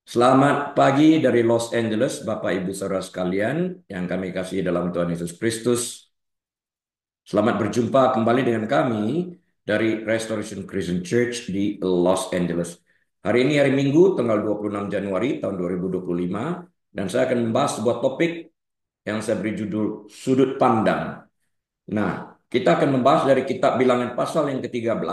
Selamat pagi dari Los Angeles, Bapak Ibu Saudara sekalian yang kami kasih dalam Tuhan Yesus Kristus. Selamat berjumpa kembali dengan kami dari Restoration Christian Church di Los Angeles. Hari ini hari Minggu, tanggal 26 Januari tahun 2025, dan saya akan membahas sebuah topik yang saya beri judul Sudut Pandang. Nah, kita akan membahas dari kitab Bilangan pasal yang ke-13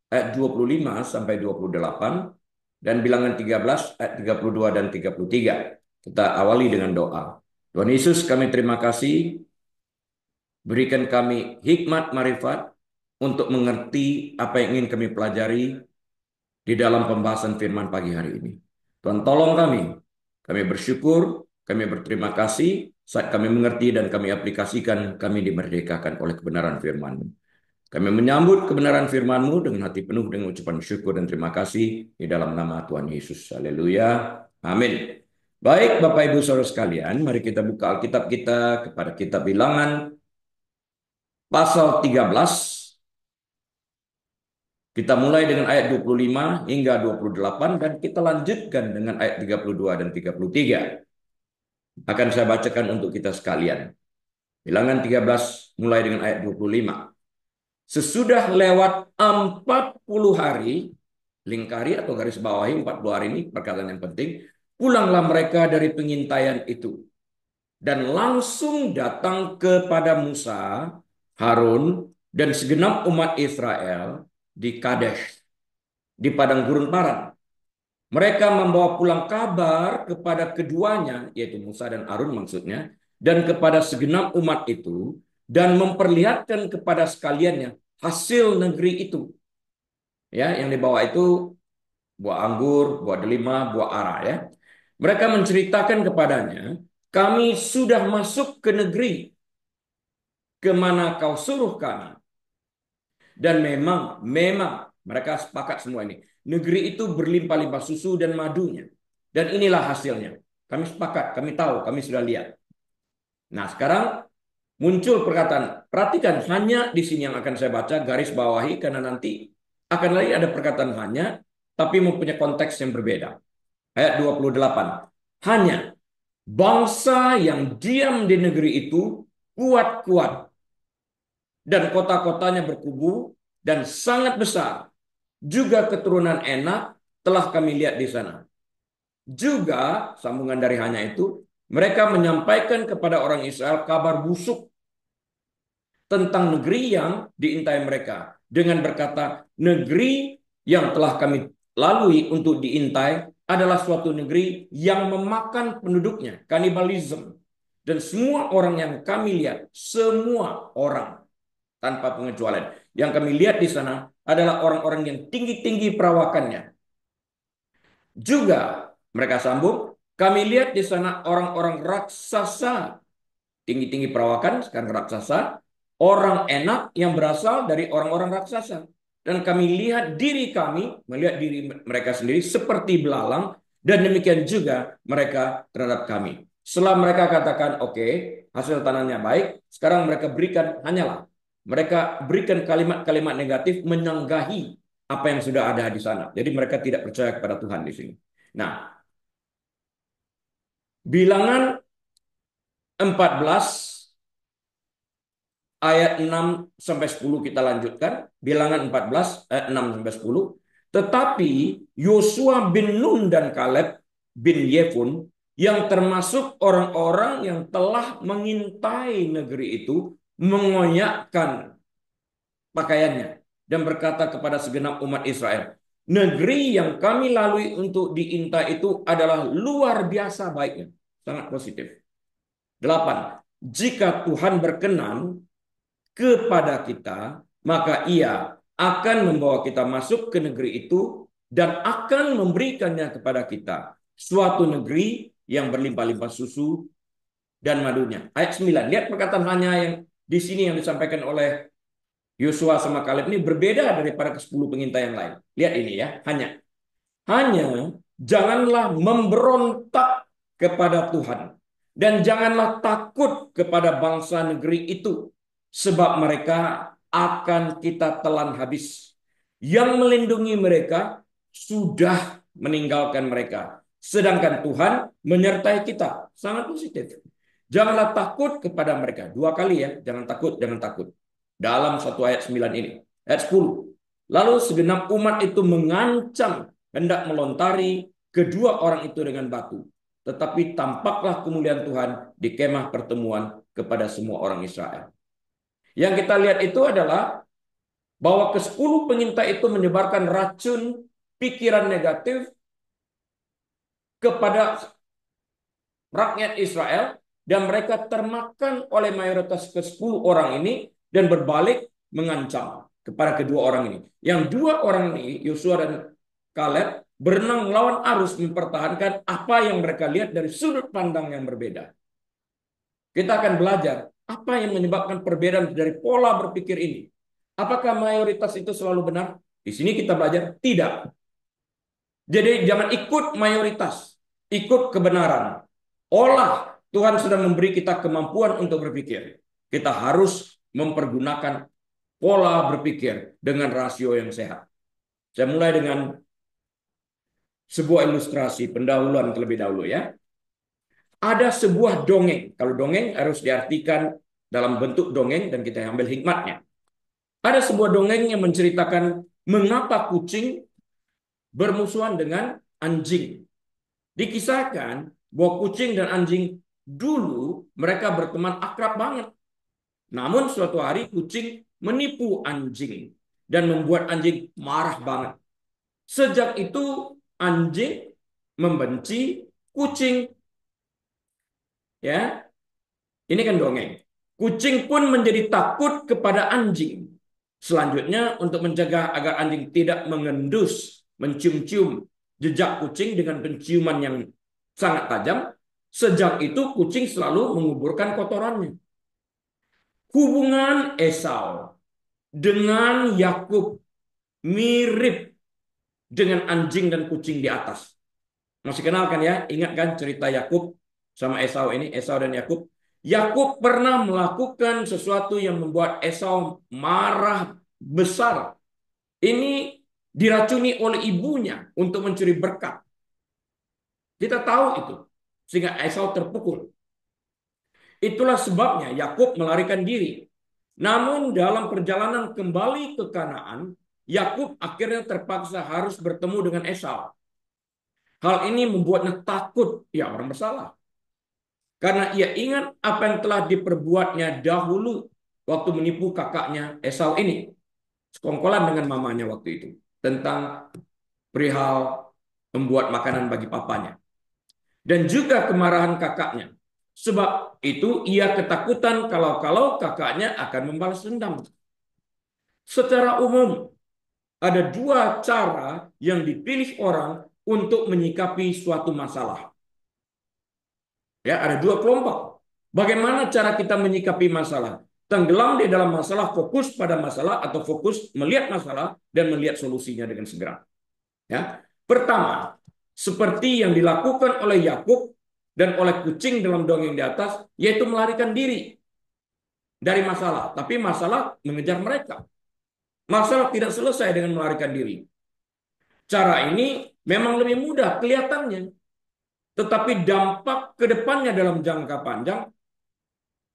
ayat 25 sampai 28 dan Bilangan 13 ayat 32 dan 33. Kita awali dengan doa. Tuhan Yesus, kami terima kasih, berikan kami hikmat marifat untuk mengerti apa yang ingin kami pelajari di dalam pembahasan firman pagi hari ini. Tuhan tolong kami. Kami bersyukur, kami berterima kasih saat kami mengerti dan kami aplikasikan, kami dimerdekakan oleh kebenaran firman-Mu. Kami menyambut kebenaran firman-Mu dengan hati penuh dengan ucapan syukur dan terima kasih di dalam nama Tuhan Yesus. Haleluya. Amin. Baik Bapak Ibu Saudara sekalian, mari kita buka Alkitab kita kepada kitab Bilangan pasal 13. Kita mulai dengan ayat 25 hingga 28 dan kita lanjutkan dengan ayat 32 dan 33. Akan saya bacakan untuk kita sekalian. Bilangan 13 mulai dengan ayat 25. Sesudah lewat 40 hari, lingkari atau garis bawahi 40 hari ini perkataan yang penting, pulanglah mereka dari pengintaian itu dan langsung datang kepada Musa, Harun, dan segenap umat Israel di Kadesh, di padang gurun Paran. Mereka membawa pulang kabar kepada keduanya, yaitu Musa dan Harun maksudnya, dan kepada segenap umat itu, dan memperlihatkan kepada sekaliannya hasil negeri itu. Ya, yang dibawa itu buah anggur, buah delima, buah ara ya. Mereka menceritakan kepadanya, kami sudah masuk ke negeri kemana kau suruh kami. Dan memang mereka sepakat semua ini. Negeri itu berlimpah-limpah susu dan madunya. Dan inilah hasilnya. Kami sepakat, kami tahu, kami sudah lihat. Nah, sekarang muncul perkataan. Perhatikan, hanya di sini yang akan saya baca, garis bawahi, karena nanti akan lagi ada perkataan hanya, tapi mempunyai konteks yang berbeda. Ayat 28. Hanya bangsa yang diam di negeri itu kuat-kuat dan kota-kotanya berkubu dan sangat besar. Juga keturunan Enak telah kami lihat di sana. Juga sambungan dari hanya itu, mereka menyampaikan kepada orang Israel kabar busuk tentang negeri yang diintai mereka dengan berkata, negeri yang telah kami lalui untuk diintai adalah suatu negeri yang memakan penduduknya, kanibalisme. Dan semua orang yang kami lihat, semua orang tanpa pengecualian, yang kami lihat di sana adalah orang-orang yang tinggi-tinggi perawakannya. Juga mereka sambung, kami lihat di sana orang-orang raksasa, tinggi-tinggi perawakan, sekarang raksasa, orang Enak yang berasal dari orang-orang raksasa. Dan kami lihat diri kami, melihat diri mereka sendiri seperti belalang, dan demikian juga mereka terhadap kami. Setelah mereka katakan, oke, hasil tanahnya baik, sekarang mereka berikan hanyalah. Mereka berikan kalimat-kalimat negatif menanggahi apa yang sudah ada di sana. Jadi mereka tidak percaya kepada Tuhan di sini. Nah, bilangan 14 ayat 6 sampai 10 kita lanjutkan. Bilangan 14 ayat 6 sampai 10. Tetapi Yosua bin Nun dan Kaleb bin Yefun yang termasuk orang-orang yang telah mengintai negeri itu mengoyakkan pakaiannya dan berkata kepada segenap umat Israel, negeri yang kami lalui untuk diintai itu adalah luar biasa baiknya. Sangat positif. 8. Jika Tuhan berkenan kepada kita, maka ia akan membawa kita masuk ke negeri itu dan akan memberikannya kepada kita. Suatu negeri yang berlimpah-limpah susu dan madunya. Ayat 9. Lihat perkataan hanya yang di sini yang disampaikan oleh Yosua sama Kaleb ini berbeda daripada ke-10 pengintai yang lain. Lihat ini ya, hanya. Hanya janganlah memberontak kepada Tuhan. Dan janganlah takut kepada bangsa negeri itu. Sebab mereka akan kita telan habis. Yang melindungi mereka sudah meninggalkan mereka. sedangkan Tuhan menyertai kita. Sangat positif. Janganlah takut kepada mereka. Dua kali ya, jangan takut, jangan takut. Dalam satu ayat 9 ini. Ayat 10. Lalu segenap umat itu mengancam hendak melontari kedua orang itu dengan batu. Tetapi tampaklah kemuliaan Tuhan di kemah pertemuan kepada semua orang Israel. Yang kita lihat itu adalah bahwa ke-10 pengintai itu menyebarkan racun pikiran negatif kepada rakyat Israel dan mereka termakan oleh mayoritas ke-10 orang ini dan berbalik mengancam kepada kedua orang ini. Yang dua orang ini, Yosua dan Kaleb, berenang melawan arus mempertahankan apa yang mereka lihat dari sudut pandang yang berbeda. Kita akan belajar apa yang menyebabkan perbedaan dari pola berpikir ini. Apakah mayoritas itu selalu benar? Di sini kita belajar tidak. Jadi jangan ikut mayoritas, ikut kebenaran. Olah, Tuhan sudah memberi kita kemampuan untuk berpikir. Kita harus mempergunakan pola berpikir dengan rasio yang sehat. Saya mulai dengan sebuah ilustrasi pendahuluan terlebih dahulu ya. Ada sebuah dongeng. Kalau dongeng harus diartikan dalam bentuk dongeng dan kita ambil hikmatnya. Ada sebuah dongeng yang menceritakan mengapa kucing bermusuhan dengan anjing. Dikisahkan bahwa kucing dan anjing dulu mereka berteman akrab banget. Namun suatu hari kucing menipu anjing dan membuat anjing marah banget. Sejak itu anjing membenci kucing. Ya, ini kan dongeng. Kucing pun menjadi takut kepada anjing. Selanjutnya untuk mencegah agar anjing tidak mengendus, mencium-cium jejak kucing dengan penciuman yang sangat tajam, sejak itu kucing selalu menguburkan kotorannya. Hubungan Esau dengan Yakub mirip dengan anjing dan kucing di atas. Masih kenal kan ya? Ingat kan cerita Yakub sama Esau ini, Esau dan Yakub. Yakub pernah melakukan sesuatu yang membuat Esau marah besar. Ini diracuni oleh ibunya untuk mencuri berkat. Kita tahu itu. Sehingga Esau terpukul. Itulah sebabnya Yakub melarikan diri. Namun dalam perjalanan kembali ke Kanaan, Yakub akhirnya terpaksa harus bertemu dengan Esau. Hal ini membuatnya takut, ya orang bersalah. Karena ia ingat apa yang telah diperbuatnya dahulu waktu menipu kakaknya Esau ini. Sekongkolan dengan mamanya waktu itu. Tentang perihal membuat makanan bagi papanya. Dan juga kemarahan kakaknya. Sebab itu ia ketakutan kalau kakaknya akan membalas dendam. Secara umum, ada dua cara yang dipilih orang untuk menyikapi suatu masalah. Ya, ada dua kelompok. Bagaimana cara kita menyikapi masalah? Tenggelam di dalam masalah, fokus pada masalah atau fokus melihat masalah dan melihat solusinya dengan segera. Ya. Pertama, seperti yang dilakukan oleh Yakub dan oleh kucing dalam dongeng di atas, yaitu melarikan diri dari masalah, tapi masalah mengejar mereka. Masalah tidak selesai dengan melarikan diri. Cara ini memang lebih mudah kelihatannya, tetapi dampak ke depannya dalam jangka panjang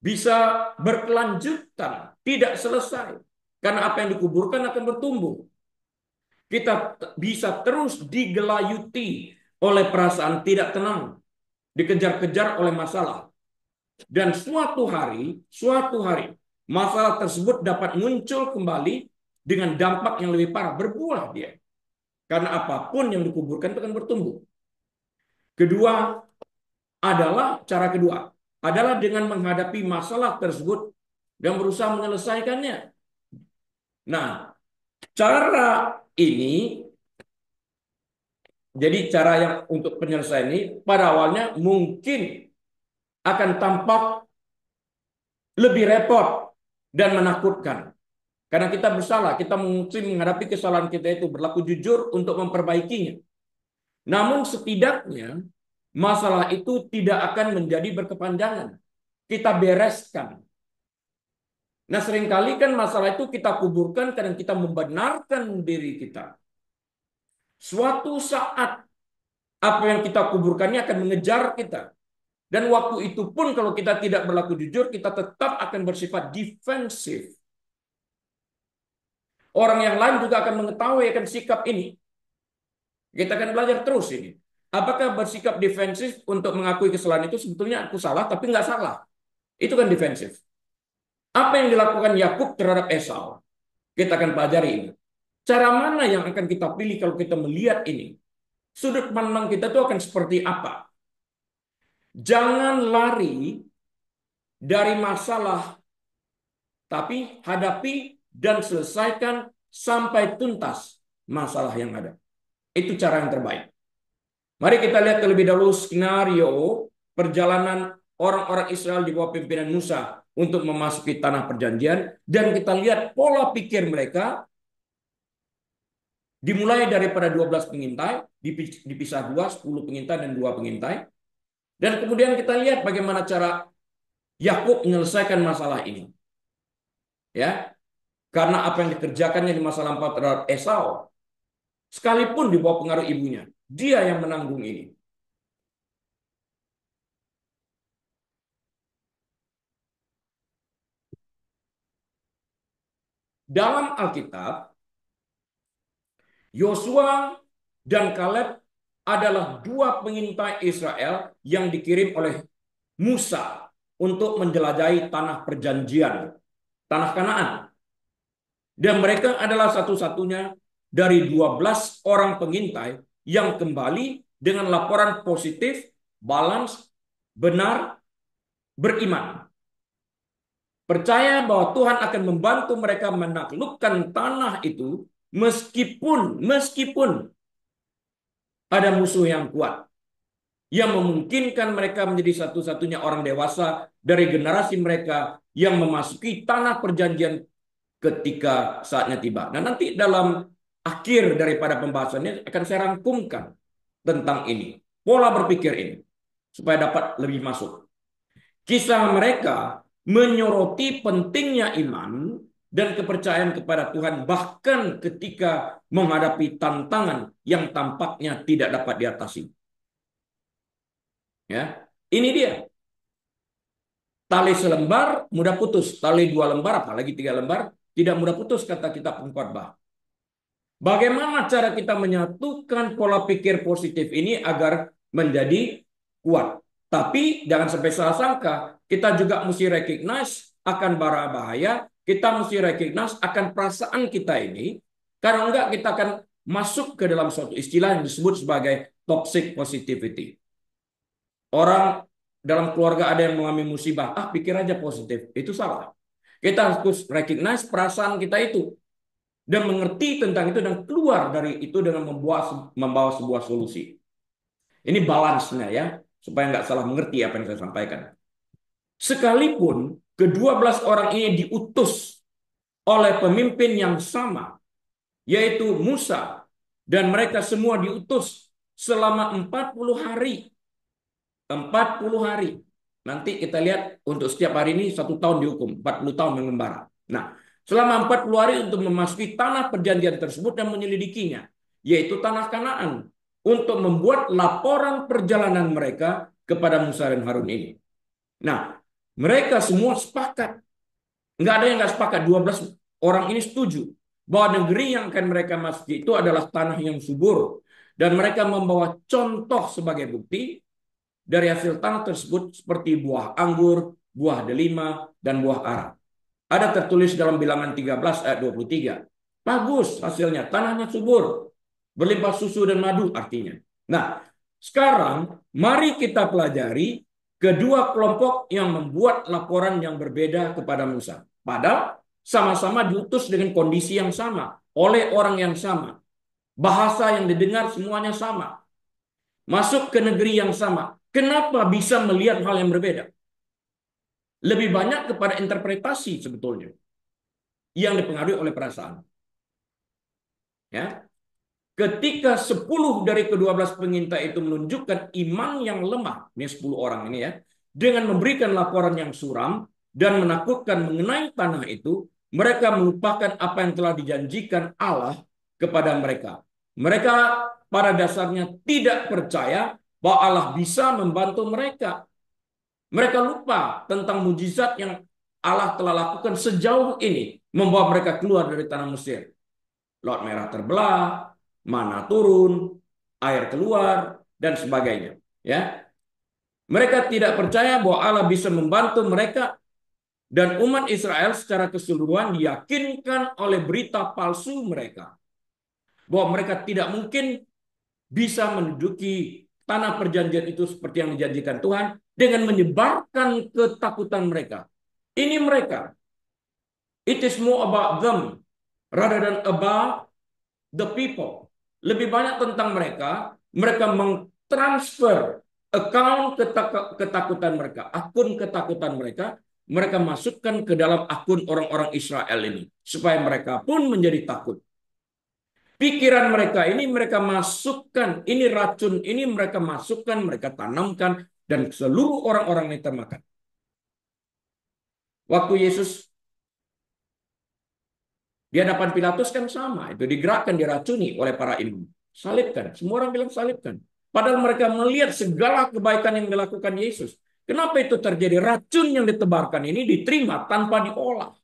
bisa berkelanjutan, tidak selesai. Karena apa yang dikuburkan akan bertumbuh. Kita bisa terus digelayuti oleh perasaan tidak tenang, dikejar-kejar oleh masalah. Dan suatu hari, masalah tersebut dapat muncul kembali dengan dampak yang lebih parah, berbuah dia. Karena apapun yang dikuburkan itu akan bertumbuh. Cara kedua adalah dengan menghadapi masalah tersebut dan berusaha menyelesaikannya. Nah, cara ini, jadi cara yang untuk penyelesaian ini pada awalnya mungkin akan tampak lebih repot dan menakutkan. Karena kita bersalah, kita mungkin menghadapi kesalahan kita itu berlaku jujur untuk memperbaikinya. Namun setidaknya masalah itu tidak akan menjadi berkepanjangan. Kita bereskan. Nah, seringkali kan masalah itu kita kuburkan karena kita membenarkan diri kita. Suatu saat Apa yang kita kuburkannya akan mengejar kita. Dan waktu itu pun kalau kita tidak berlaku jujur, kita tetap akan bersifat defensif. Orang yang lain juga akan mengetahui akan sikap ini. Kita akan belajar terus ini. Apakah bersikap defensif untuk mengakui kesalahan itu sebetulnya aku salah, tapi nggak salah. Itu kan defensif. Apa yang dilakukan Yakub terhadap Esau? Kita akan pelajari ini. Cara mana yang akan kita pilih kalau kita melihat ini? Sudut pandang kita itu akan seperti apa? Jangan lari dari masalah, tapi hadapi dan selesaikan sampai tuntas masalah yang ada. Itu cara yang terbaik. Mari kita lihat terlebih dahulu skenario perjalanan orang-orang Israel di bawah pimpinan Musa untuk memasuki tanah perjanjian. Dan kita lihat pola pikir mereka dimulai daripada 12 pengintai, dipisah 2, 10 pengintai dan 2 pengintai. Dan kemudian kita lihat bagaimana cara Yakub menyelesaikan masalah ini. Ya, karena apa yang dikerjakannya di masa lampau terhadap Esau, sekalipun di bawah pengaruh ibunya, dia yang menanggung ini. Dalam Alkitab, Yosua dan Kaleb adalah 2 pengintai Israel yang dikirim oleh Musa untuk menjelajahi tanah perjanjian, tanah Kanaan. Dan mereka adalah satu-satunya dari 12 orang pengintai yang kembali dengan laporan positif, balance, benar, beriman. Percaya bahwa Tuhan akan membantu mereka menaklukkan tanah itu meskipun ada musuh yang kuat yang memungkinkan mereka menjadi satu-satunya orang dewasa dari generasi mereka yang memasuki tanah perjanjian ketika saatnya tiba. Nah, nanti dalam akhir daripada pembahasannya akan saya rangkumkan tentang ini, pola berpikir ini, supaya dapat lebih masuk. Kisah mereka menyoroti pentingnya iman dan kepercayaan kepada Tuhan bahkan ketika menghadapi tantangan yang tampaknya tidak dapat diatasi. Ya, ini dia. Tali selembar mudah putus, tali 2 lembar apalagi 3 lembar tidak mudah putus, kata kitab pengkhotbah. Bagaimana cara kita menyatukan pola pikir positif ini agar menjadi kuat? Tapi jangan sampai salah sangka, kita juga mesti recognize akan bahaya, kita mesti recognize akan perasaan kita ini, karena enggak kita akan masuk ke dalam suatu istilah yang disebut sebagai toxic positivity. Orang dalam keluarga ada yang mengalami musibah, pikir aja positif, itu salah. Kita harus recognize perasaan kita itu dan mengerti tentang itu dan keluar dari itu dengan membawa sebuah solusi. Ini balance-nya ya, supaya nggak salah mengerti apa yang saya sampaikan. Sekalipun ke-12 orang ini diutus oleh pemimpin yang sama, yaitu Musa, dan mereka semua diutus selama 40 hari. 40 hari. Nanti kita lihat untuk setiap hari ini 1 tahun dihukum, 40 tahun mengembara. Nah, selama 40 hari untuk memasuki tanah perjanjian tersebut dan menyelidikinya, yaitu tanah Kanaan, untuk membuat laporan perjalanan mereka kepada Musa dan Harun ini. Nah, mereka semua sepakat. Nggak ada yang nggak sepakat. 12 orang ini setuju bahwa negeri yang akan mereka masuki itu adalah tanah yang subur. Dan mereka membawa contoh sebagai bukti dari hasil tanah tersebut seperti buah anggur, buah delima, dan buah ara. Ada tertulis dalam Bilangan 13 ayat 23. Bagus hasilnya, tanahnya subur, berlimpah susu dan madu artinya. Nah, sekarang mari kita pelajari kedua kelompok yang membuat laporan yang berbeda kepada Musa. Padahal sama-sama diutus dengan kondisi yang sama, oleh orang yang sama. Bahasa yang didengar semuanya sama. Masuk ke negeri yang sama. Kenapa bisa melihat hal yang berbeda? Lebih banyak kepada interpretasi sebetulnya yang dipengaruhi oleh perasaan. Ya. Ketika 10 dari ke-12 pengintai itu menunjukkan iman yang lemah, ini 10 orang ini ya, dengan memberikan laporan yang suram dan menakutkan mengenai tanah itu, mereka melupakan apa yang telah dijanjikan Allah kepada mereka. Mereka pada dasarnya tidak percaya bahwa Allah bisa membantu mereka. Mereka lupa tentang mujizat yang Allah telah lakukan sejauh ini, membawa mereka keluar dari tanah Mesir. Laut Merah terbelah, mana turun, air keluar, dan sebagainya. Ya, mereka tidak percaya bahwa Allah bisa membantu mereka, dan umat Israel secara keseluruhan diyakinkan oleh berita palsu mereka bahwa mereka tidak mungkin bisa menduduki tanah perjanjian itu seperti yang dijanjikan Tuhan dengan menyebarkan ketakutan mereka. Ini mereka. It is more about them rather than about the people. Lebih banyak tentang mereka. Mereka mentransfer account ketakutan mereka, akun ketakutan mereka. Mereka masukkan ke dalam akun orang-orang Israel ini. Supaya mereka pun menjadi takut. Pikiran mereka ini mereka masukkan, ini racun, ini mereka masukkan, mereka tanamkan, dan seluruh orang-orang ini termakan. Waktu Yesus di hadapan Pilatus kan sama, itu digerakkan, diracuni oleh para imam. Salibkan, semua orang bilang salibkan. Padahal mereka melihat segala kebaikan yang dilakukan Yesus. Kenapa itu terjadi? Racun yang ditebarkan ini diterima tanpa diolah.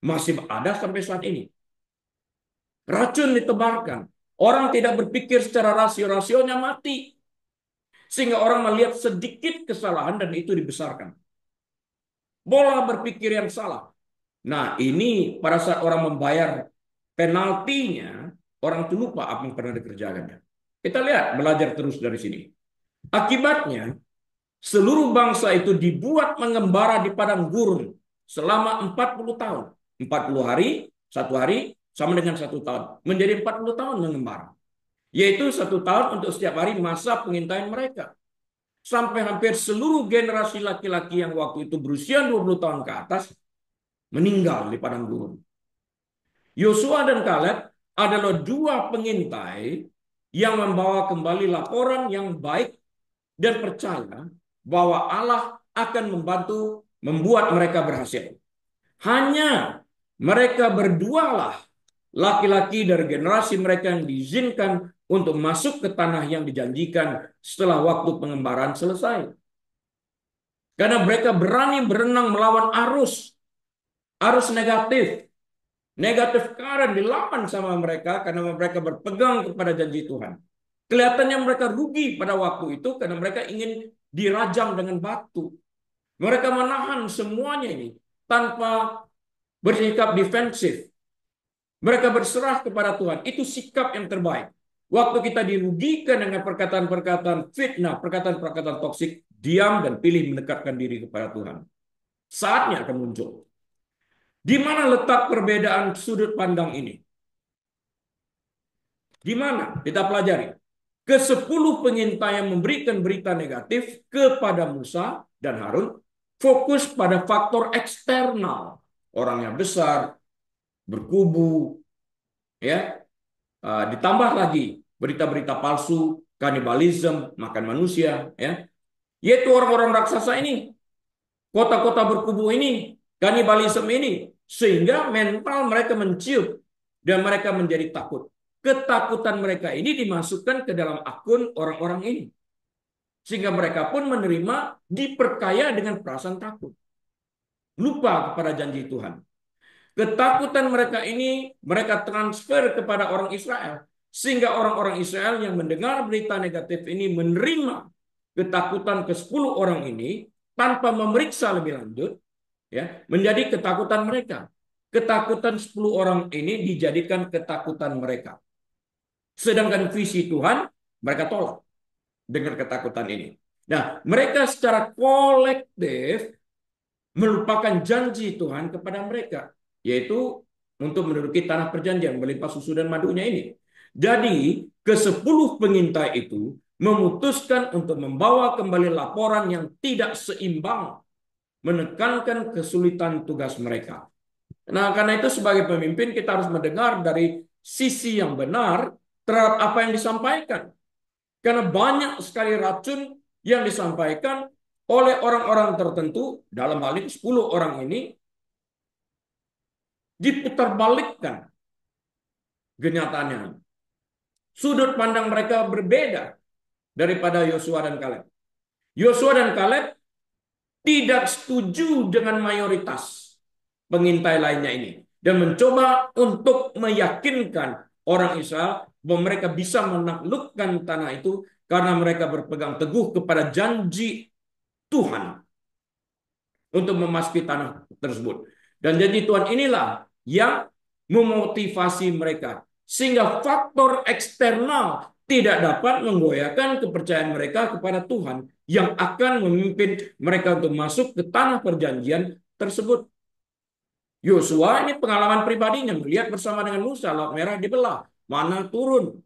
Masih ada sampai saat ini. Racun ditebarkan. Orang tidak berpikir secara rasio-rasionya mati. Sehingga orang melihat sedikit kesalahan dan itu dibesarkan. Bola berpikir yang salah. Nah, ini pada saat orang membayar penaltinya, orang itu lupa apa yang pernah dikerjakannya. Kita lihat, belajar terus dari sini. Akibatnya, seluruh bangsa itu dibuat mengembara di padang gurun selama 40 tahun. 40 hari, satu hari, sama dengan 1 tahun. Menjadi 40 tahun mengembara. Yaitu 1 tahun untuk setiap hari masa pengintaian mereka. Sampai hampir seluruh generasi laki-laki yang waktu itu berusia 20 tahun ke atas meninggal di padang gurun. Yosua dan Kaleb adalah dua pengintai yang membawa kembali laporan yang baik dan percaya bahwa Allah akan membantu membuat mereka berhasil. Hanya mereka berdualah laki-laki dari generasi mereka yang diizinkan untuk masuk ke tanah yang dijanjikan setelah waktu pengembaraan selesai. Karena mereka berani berenang melawan arus negatif. Negatif current dilawan sama mereka karena mereka berpegang kepada janji Tuhan. Kelihatannya mereka rugi pada waktu itu karena mereka ingin dirajam dengan batu. Mereka menahan semuanya ini tanpa bersikap defensif. Mereka berserah kepada Tuhan. Itu sikap yang terbaik. Waktu kita dirugikan dengan perkataan-perkataan fitnah, perkataan-perkataan toksik, diam dan pilih mendekatkan diri kepada Tuhan. Saatnya akan muncul. Di mana letak perbedaan sudut pandang ini? Di mana? Kita pelajari. Ke-10 pengintai yang memberikan berita negatif kepada Musa dan Harun fokus pada faktor eksternal. Orangnya besar, berkubu, ya. Ditambah lagi berita-berita palsu, kanibalisme, makan manusia, ya. Yaitu orang-orang raksasa ini, kota-kota berkubu ini, kanibalisme ini, sehingga mental mereka menciut dan mereka menjadi takut. Ketakutan mereka ini dimasukkan ke dalam akun orang-orang ini. Sehingga mereka pun menerima, diperkaya dengan perasaan takut. Lupa kepada janji Tuhan. Ketakutan mereka ini mereka transfer kepada orang Israel. Sehingga orang-orang Israel yang mendengar berita negatif ini menerima ketakutan ke-10 orang ini tanpa memeriksa lebih lanjut, ya, menjadi ketakutan mereka. Ketakutan 10 orang ini dijadikan ketakutan mereka. Sedangkan visi Tuhan mereka tolak dengan ketakutan ini. Nah, mereka secara kolektif melupakan janji Tuhan kepada mereka, yaitu untuk menduduki tanah perjanjian melimpah susu dan madunya ini. Jadi, ke-10 pengintai itu memutuskan untuk membawa kembali laporan yang tidak seimbang, menekankan kesulitan tugas mereka. Nah, karena itu sebagai pemimpin kita harus mendengar dari sisi yang benar terhadap apa yang disampaikan. Karena banyak sekali racun yang disampaikan oleh orang-orang tertentu, dalam hal ini 10 orang ini, diputarbalikkan kenyataannya. Sudut pandang mereka berbeda daripada Yosua dan Kaleb. Yosua dan Kaleb tidak setuju dengan mayoritas pengintai lainnya ini dan mencoba untuk meyakinkan orang Israel bahwa mereka bisa menaklukkan tanah itu karena mereka berpegang teguh kepada janji Tuhan untuk memasuki tanah tersebut. Dan janji Tuhan inilah yang memotivasi mereka. Sehingga faktor eksternal tidak dapat menggoyahkan kepercayaan mereka kepada Tuhan yang akan memimpin mereka untuk masuk ke tanah perjanjian tersebut. Yosua ini pengalaman pribadinya melihat bersama dengan Musa Laut Merah dibelah, mana turun,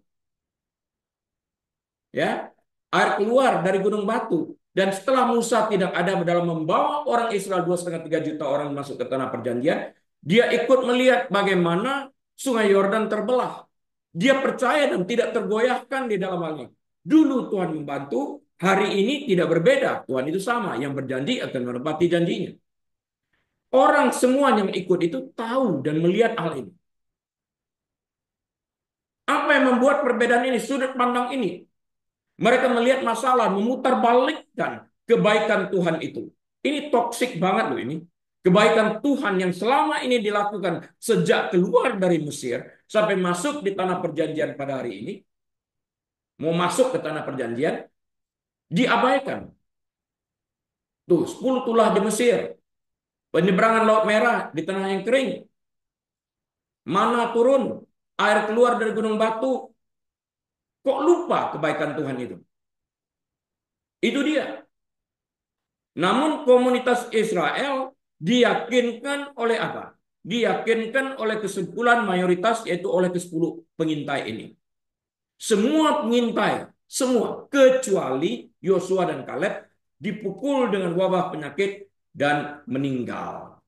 ya, air keluar dari gunung batu. Dan setelah Musa tidak ada dalam membawa orang Israel 2,5-3 juta orang masuk ke tanah perjanjian, dia ikut melihat bagaimana sungai Yordan terbelah. Dia percaya dan tidak tergoyahkan di dalam hal ini. Dulu Tuhan membantu, hari ini tidak berbeda. Tuhan itu sama, yang berjanji akan menepati janjinya. Orang semua yang ikut itu tahu dan melihat hal ini. Apa yang membuat perbedaan ini, sudut pandang ini? Mereka melihat masalah, memutarbalikkan kebaikan Tuhan itu. Ini toksik banget loh ini. Kebaikan Tuhan yang selama ini dilakukan sejak keluar dari Mesir sampai masuk di tanah perjanjian pada hari ini, mau masuk ke tanah perjanjian, diabaikan. Tuh, 10 tulah di Mesir, penyeberangan Laut Merah di tanah yang kering, mana turun, air keluar dari gunung batu. Kok lupa kebaikan Tuhan itu? Itu dia. Namun komunitas Israel diyakinkan oleh apa? Diyakinkan oleh kesimpulan mayoritas, yaitu oleh ke-10 pengintai ini. Semua pengintai, semua kecuali Yosua dan Kaleb dipukul dengan wabah penyakit dan meninggal.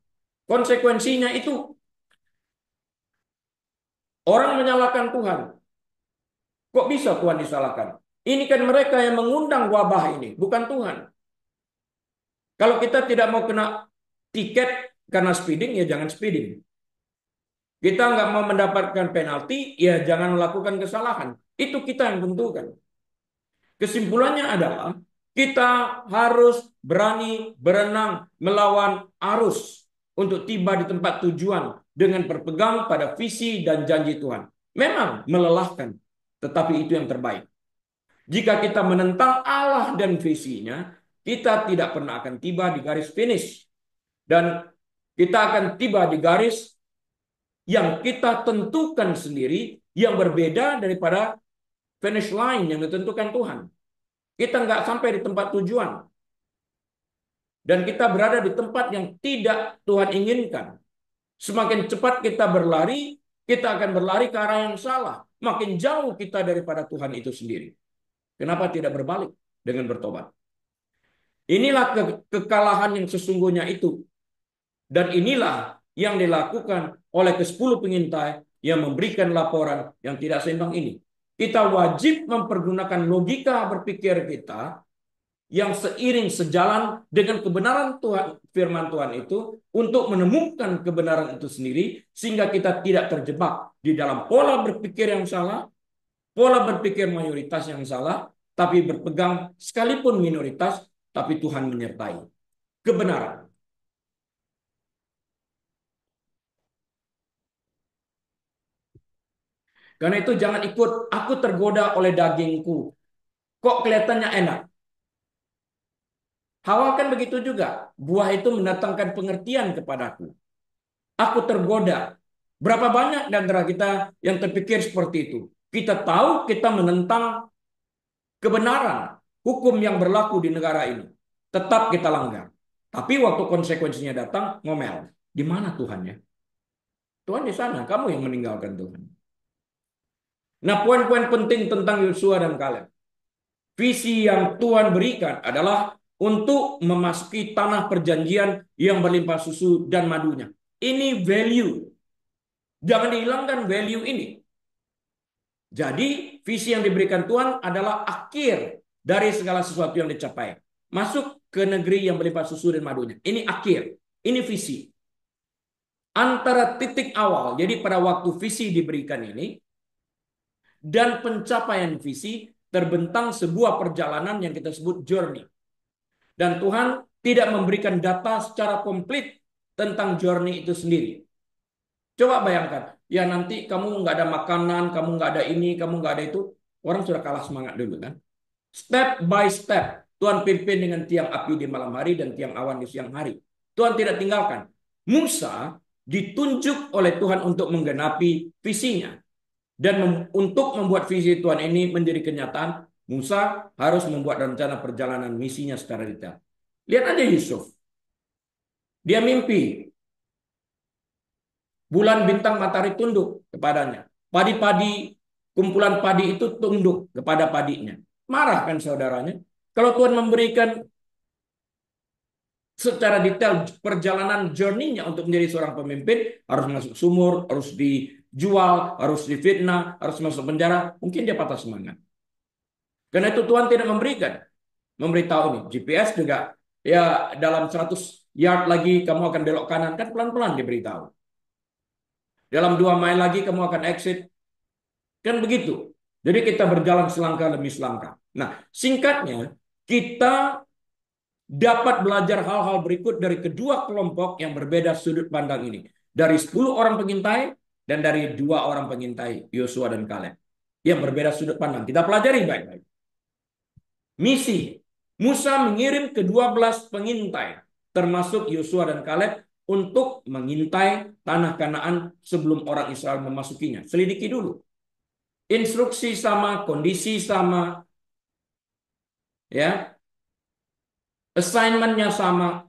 Konsekuensinya itu orang menyalahkan Tuhan. Kok bisa Tuhan disalahkan? Ini kan mereka yang mengundang wabah ini, bukan Tuhan. Kalau kita tidak mau kena tiket karena speeding, ya jangan speeding. Kita nggak mau mendapatkan penalti, ya jangan melakukan kesalahan. Itu kita yang tentukan. Kesimpulannya adalah kita harus berani berenang melawan arus untuk tiba di tempat tujuan dengan berpegang pada visi dan janji Tuhan. Memang melelahkan, tetapi itu yang terbaik. Jika kita menentang Allah dan visinya, kita tidak pernah akan tiba di garis finish. Dan kita akan tiba di garis yang kita tentukan sendiri, yang berbeda daripada finish line yang ditentukan Tuhan. Kita nggak sampai di tempat tujuan. Dan kita berada di tempat yang tidak Tuhan inginkan. Semakin cepat kita berlari, kita akan berlari ke arah yang salah. Makin jauh kita daripada Tuhan itu sendiri. Kenapa tidak berbalik dengan bertobat? Inilah kekalahan yang sesungguhnya itu. Dan inilah yang dilakukan oleh ke-10 pengintai yang memberikan laporan yang tidak seimbang ini. Kita wajib mempergunakan logika berpikir kita yang seiring sejalan dengan kebenaran Tuhan, firman Tuhan itu, untuk menemukan kebenaran itu sendiri, sehingga kita tidak terjebak di dalam pola berpikir yang salah, pola berpikir mayoritas yang salah, tapi berpegang sekalipun minoritas, tapi Tuhan menyertai kebenaran. Karena itu jangan ikut, aku tergoda oleh dagingku. Kok kelihatannya enak? Hawa kan begitu juga. Buah itu mendatangkan pengertian kepadaku. Aku tergoda. Berapa banyak di antara kita yang terpikir seperti itu? Kita tahu kita menentang kebenaran hukum yang berlaku di negara ini. Tetap kita langgar. Tapi waktu konsekuensinya datang, ngomel. Di mana Tuhannya? Tuhan di sana. Kamu yang meninggalkan Tuhan. Nah, poin-poin penting tentang Yosua dan Kaleb. Visi yang Tuhan berikan adalah untuk memasuki tanah perjanjian yang berlimpah susu dan madunya. Ini value. Jangan dihilangkan value ini. Jadi, visi yang diberikan Tuhan adalah akhir dari segala sesuatu yang dicapai. Masuk ke negeri yang berlimpah susu dan madunya. Ini akhir. Ini visi. Antara titik awal, jadi pada waktu visi diberikan ini, dan pencapaian visi terbentang sebuah perjalanan yang kita sebut journey. Dan Tuhan tidak memberikan data secara komplit tentang journey itu sendiri. Coba bayangkan, ya nanti kamu nggak ada makanan, kamu nggak ada ini, kamu nggak ada itu, orang sudah kalah semangat dulu kan. Step by step, Tuhan pimpin dengan tiang api di malam hari dan tiang awan di siang hari. Tuhan tidak tinggalkan. Musa ditunjuk oleh Tuhan untuk menggenapi visinya. Dan untuk membuat visi Tuhan ini menjadi kenyataan, Musa harus membuat rencana perjalanan misinya secara detail. Lihat aja Yusuf. Dia mimpi. Bulan, bintang, matahari tunduk kepadanya. Padi-padi, kumpulan padi itu tunduk kepada padinya. Marah kan saudaranya? Kalau Tuhan memberikan secara detail perjalanan journey-nya untuk menjadi seorang pemimpin, harus masuk sumur, harus dijual, harus difitnah, harus masuk penjara, mungkin dia patah semangat. Karena itu Tuhan tidak memberikan. Memberitahu ini, GPS juga, ya dalam 100 yard lagi kamu akan belok kanan, kan pelan-pelan diberitahu. Dalam 2 mile lagi kamu akan exit. Kan begitu. Jadi kita berjalan selangkah demi selangkah. Nah, singkatnya, kita dapat belajar hal-hal berikut dari kedua kelompok yang berbeda sudut pandang ini. Dari 10 orang pengintai dan dari 2 orang pengintai, Yosua dan Kaleb. Yang berbeda sudut pandang. Kita pelajari baik-baik. Misi. Musa mengirim ke-12 pengintai, termasuk Yosua dan Kaleb, untuk mengintai tanah Kanaan sebelum orang Israel memasukinya. Selidiki dulu. Instruksi sama, kondisi sama, ya, assignment-nya sama,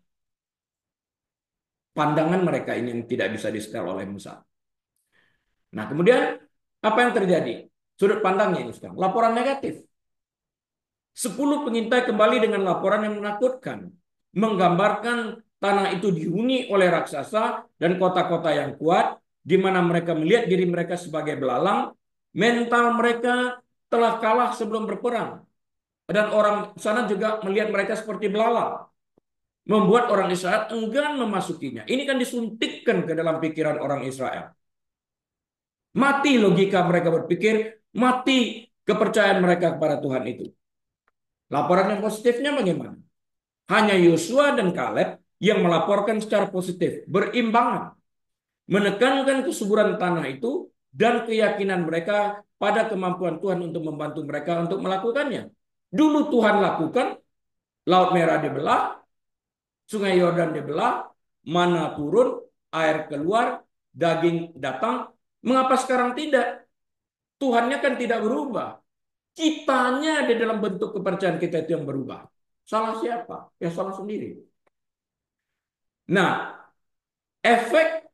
pandangan mereka ini yang tidak bisa disetel oleh Musa. Nah, kemudian apa yang terjadi? Sudut pandangnya ini sekarang. Laporan negatif. 10 pengintai kembali dengan laporan yang menakutkan. Menggambarkan tanah itu dihuni oleh raksasa dan kota-kota yang kuat, di mana mereka melihat diri mereka sebagai belalang. Mental mereka telah kalah sebelum berperang. Dan orang sana juga melihat mereka seperti belalang. Membuat orang Israel enggan memasukinya. Ini kan disuntikkan ke dalam pikiran orang Israel. Mati logika mereka berpikir, mati kepercayaan mereka kepada Tuhan itu. Laporan yang positifnya bagaimana? Hanya Yosua dan Kaleb yang melaporkan secara positif, berimbangan. Menekankan kesuburan tanah itu dan keyakinan mereka pada kemampuan Tuhan untuk membantu mereka untuk melakukannya. Dulu Tuhan lakukan, Laut Merah dibelah, Sungai Yordan dibelah, mana turun, air keluar, daging datang. Mengapa sekarang tidak? Tuhannya kan tidak berubah. Kitanya di dalam bentuk kepercayaan kita itu yang berubah. Salah siapa? Ya salah sendiri. Nah, efek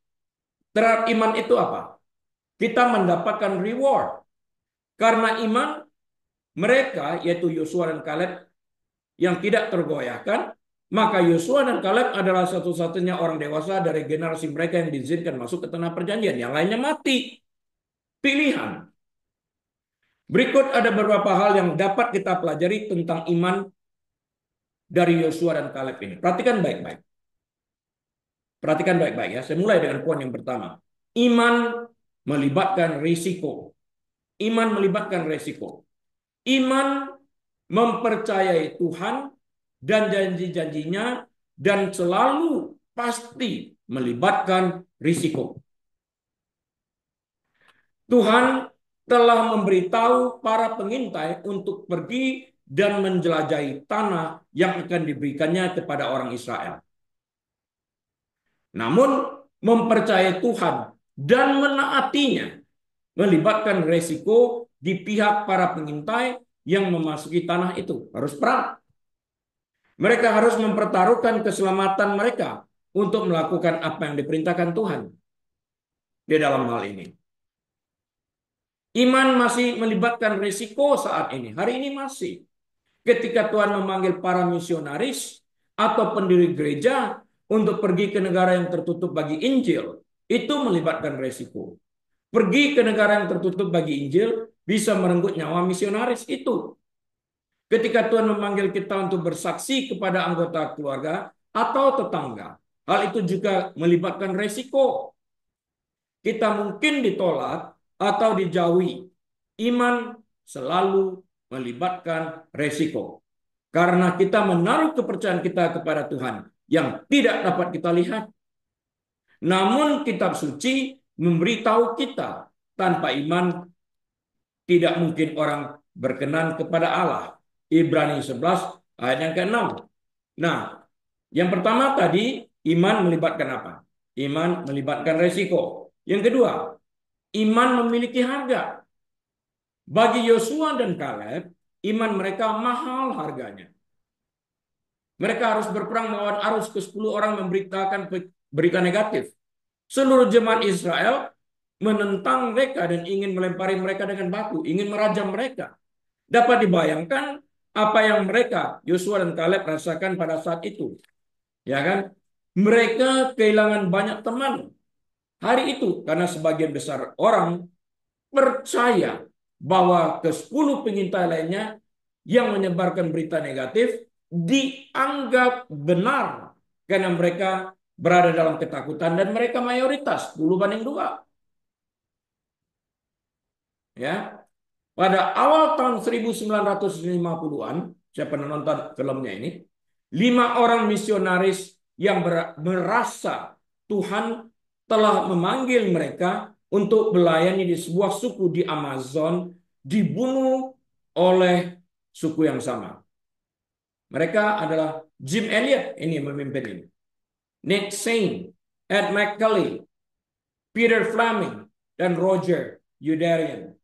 terhadap iman itu apa? Kita mendapatkan reward. Karena iman mereka, yaitu Yosua dan Kaleb, yang tidak tergoyahkan, maka Yosua dan Kaleb adalah satu-satunya orang dewasa dari generasi mereka yang diizinkan masuk ke tanah perjanjian. Yang lainnya mati. Pilihan. Berikut ada beberapa hal yang dapat kita pelajari tentang iman dari Yosua dan Kaleb ini. Perhatikan baik-baik. Perhatikan baik-baik ya. Saya mulai dengan poin yang pertama. Iman melibatkan risiko. Iman melibatkan risiko. Iman mempercayai Tuhan dan janji-janjinya dan selalu pasti melibatkan risiko. Tuhan telah memberitahu para pengintai untuk pergi dan menjelajahi tanah yang akan diberikannya kepada orang Israel. Namun mempercayai Tuhan dan menaatinya melibatkan resiko di pihak para pengintai yang memasuki tanah itu. Harus perang. Mereka harus mempertaruhkan keselamatan mereka untuk melakukan apa yang diperintahkan Tuhan di dalam hal ini. Iman masih melibatkan risiko saat ini. Hari ini masih. Ketika Tuhan memanggil para misionaris atau pendiri gereja untuk pergi ke negara yang tertutup bagi Injil, itu melibatkan risiko. Pergi ke negara yang tertutup bagi Injil bisa merenggut nyawa misionaris itu. Ketika Tuhan memanggil kita untuk bersaksi kepada anggota keluarga atau tetangga, hal itu juga melibatkan risiko. Kita mungkin ditolak atau dijauhi. Iman selalu melibatkan resiko. Karena kita menaruh kepercayaan kita kepada Tuhan yang tidak dapat kita lihat. Namun kitab suci memberitahu kita, tanpa iman tidak mungkin orang berkenan kepada Allah. Ibrani 11 ayat yang ke-6. Nah, yang pertama tadi, iman melibatkan apa? Iman melibatkan resiko. Yang kedua, iman memiliki harga. Bagi Yosua dan Kaleb, iman mereka mahal harganya. Mereka harus berperang melawan arus ke-10 orang memberitakan berita negatif. Seluruh jemaat Israel menentang mereka dan ingin melempari mereka dengan batu, ingin merajam mereka. Dapat dibayangkan apa yang mereka, Yosua dan Kaleb, rasakan pada saat itu. Ya kan? Mereka kehilangan banyak teman hari itu karena sebagian besar orang percaya bahwa ke-10 pengintai lainnya yang menyebarkan berita negatif dianggap benar karena mereka berada dalam ketakutan dan mereka mayoritas 10-2. Ya. Pada awal tahun 1950-an, saya pernah nonton filmnya ini, 5 orang misionaris yang merasa Tuhan telah memanggil mereka untuk melayani di sebuah suku di Amazon dibunuh oleh suku yang sama. Mereka adalah Jim Elliot, ini memimpin ini. Nick Saint, Ed McCully, Peter Fleming, dan Roger Youderian.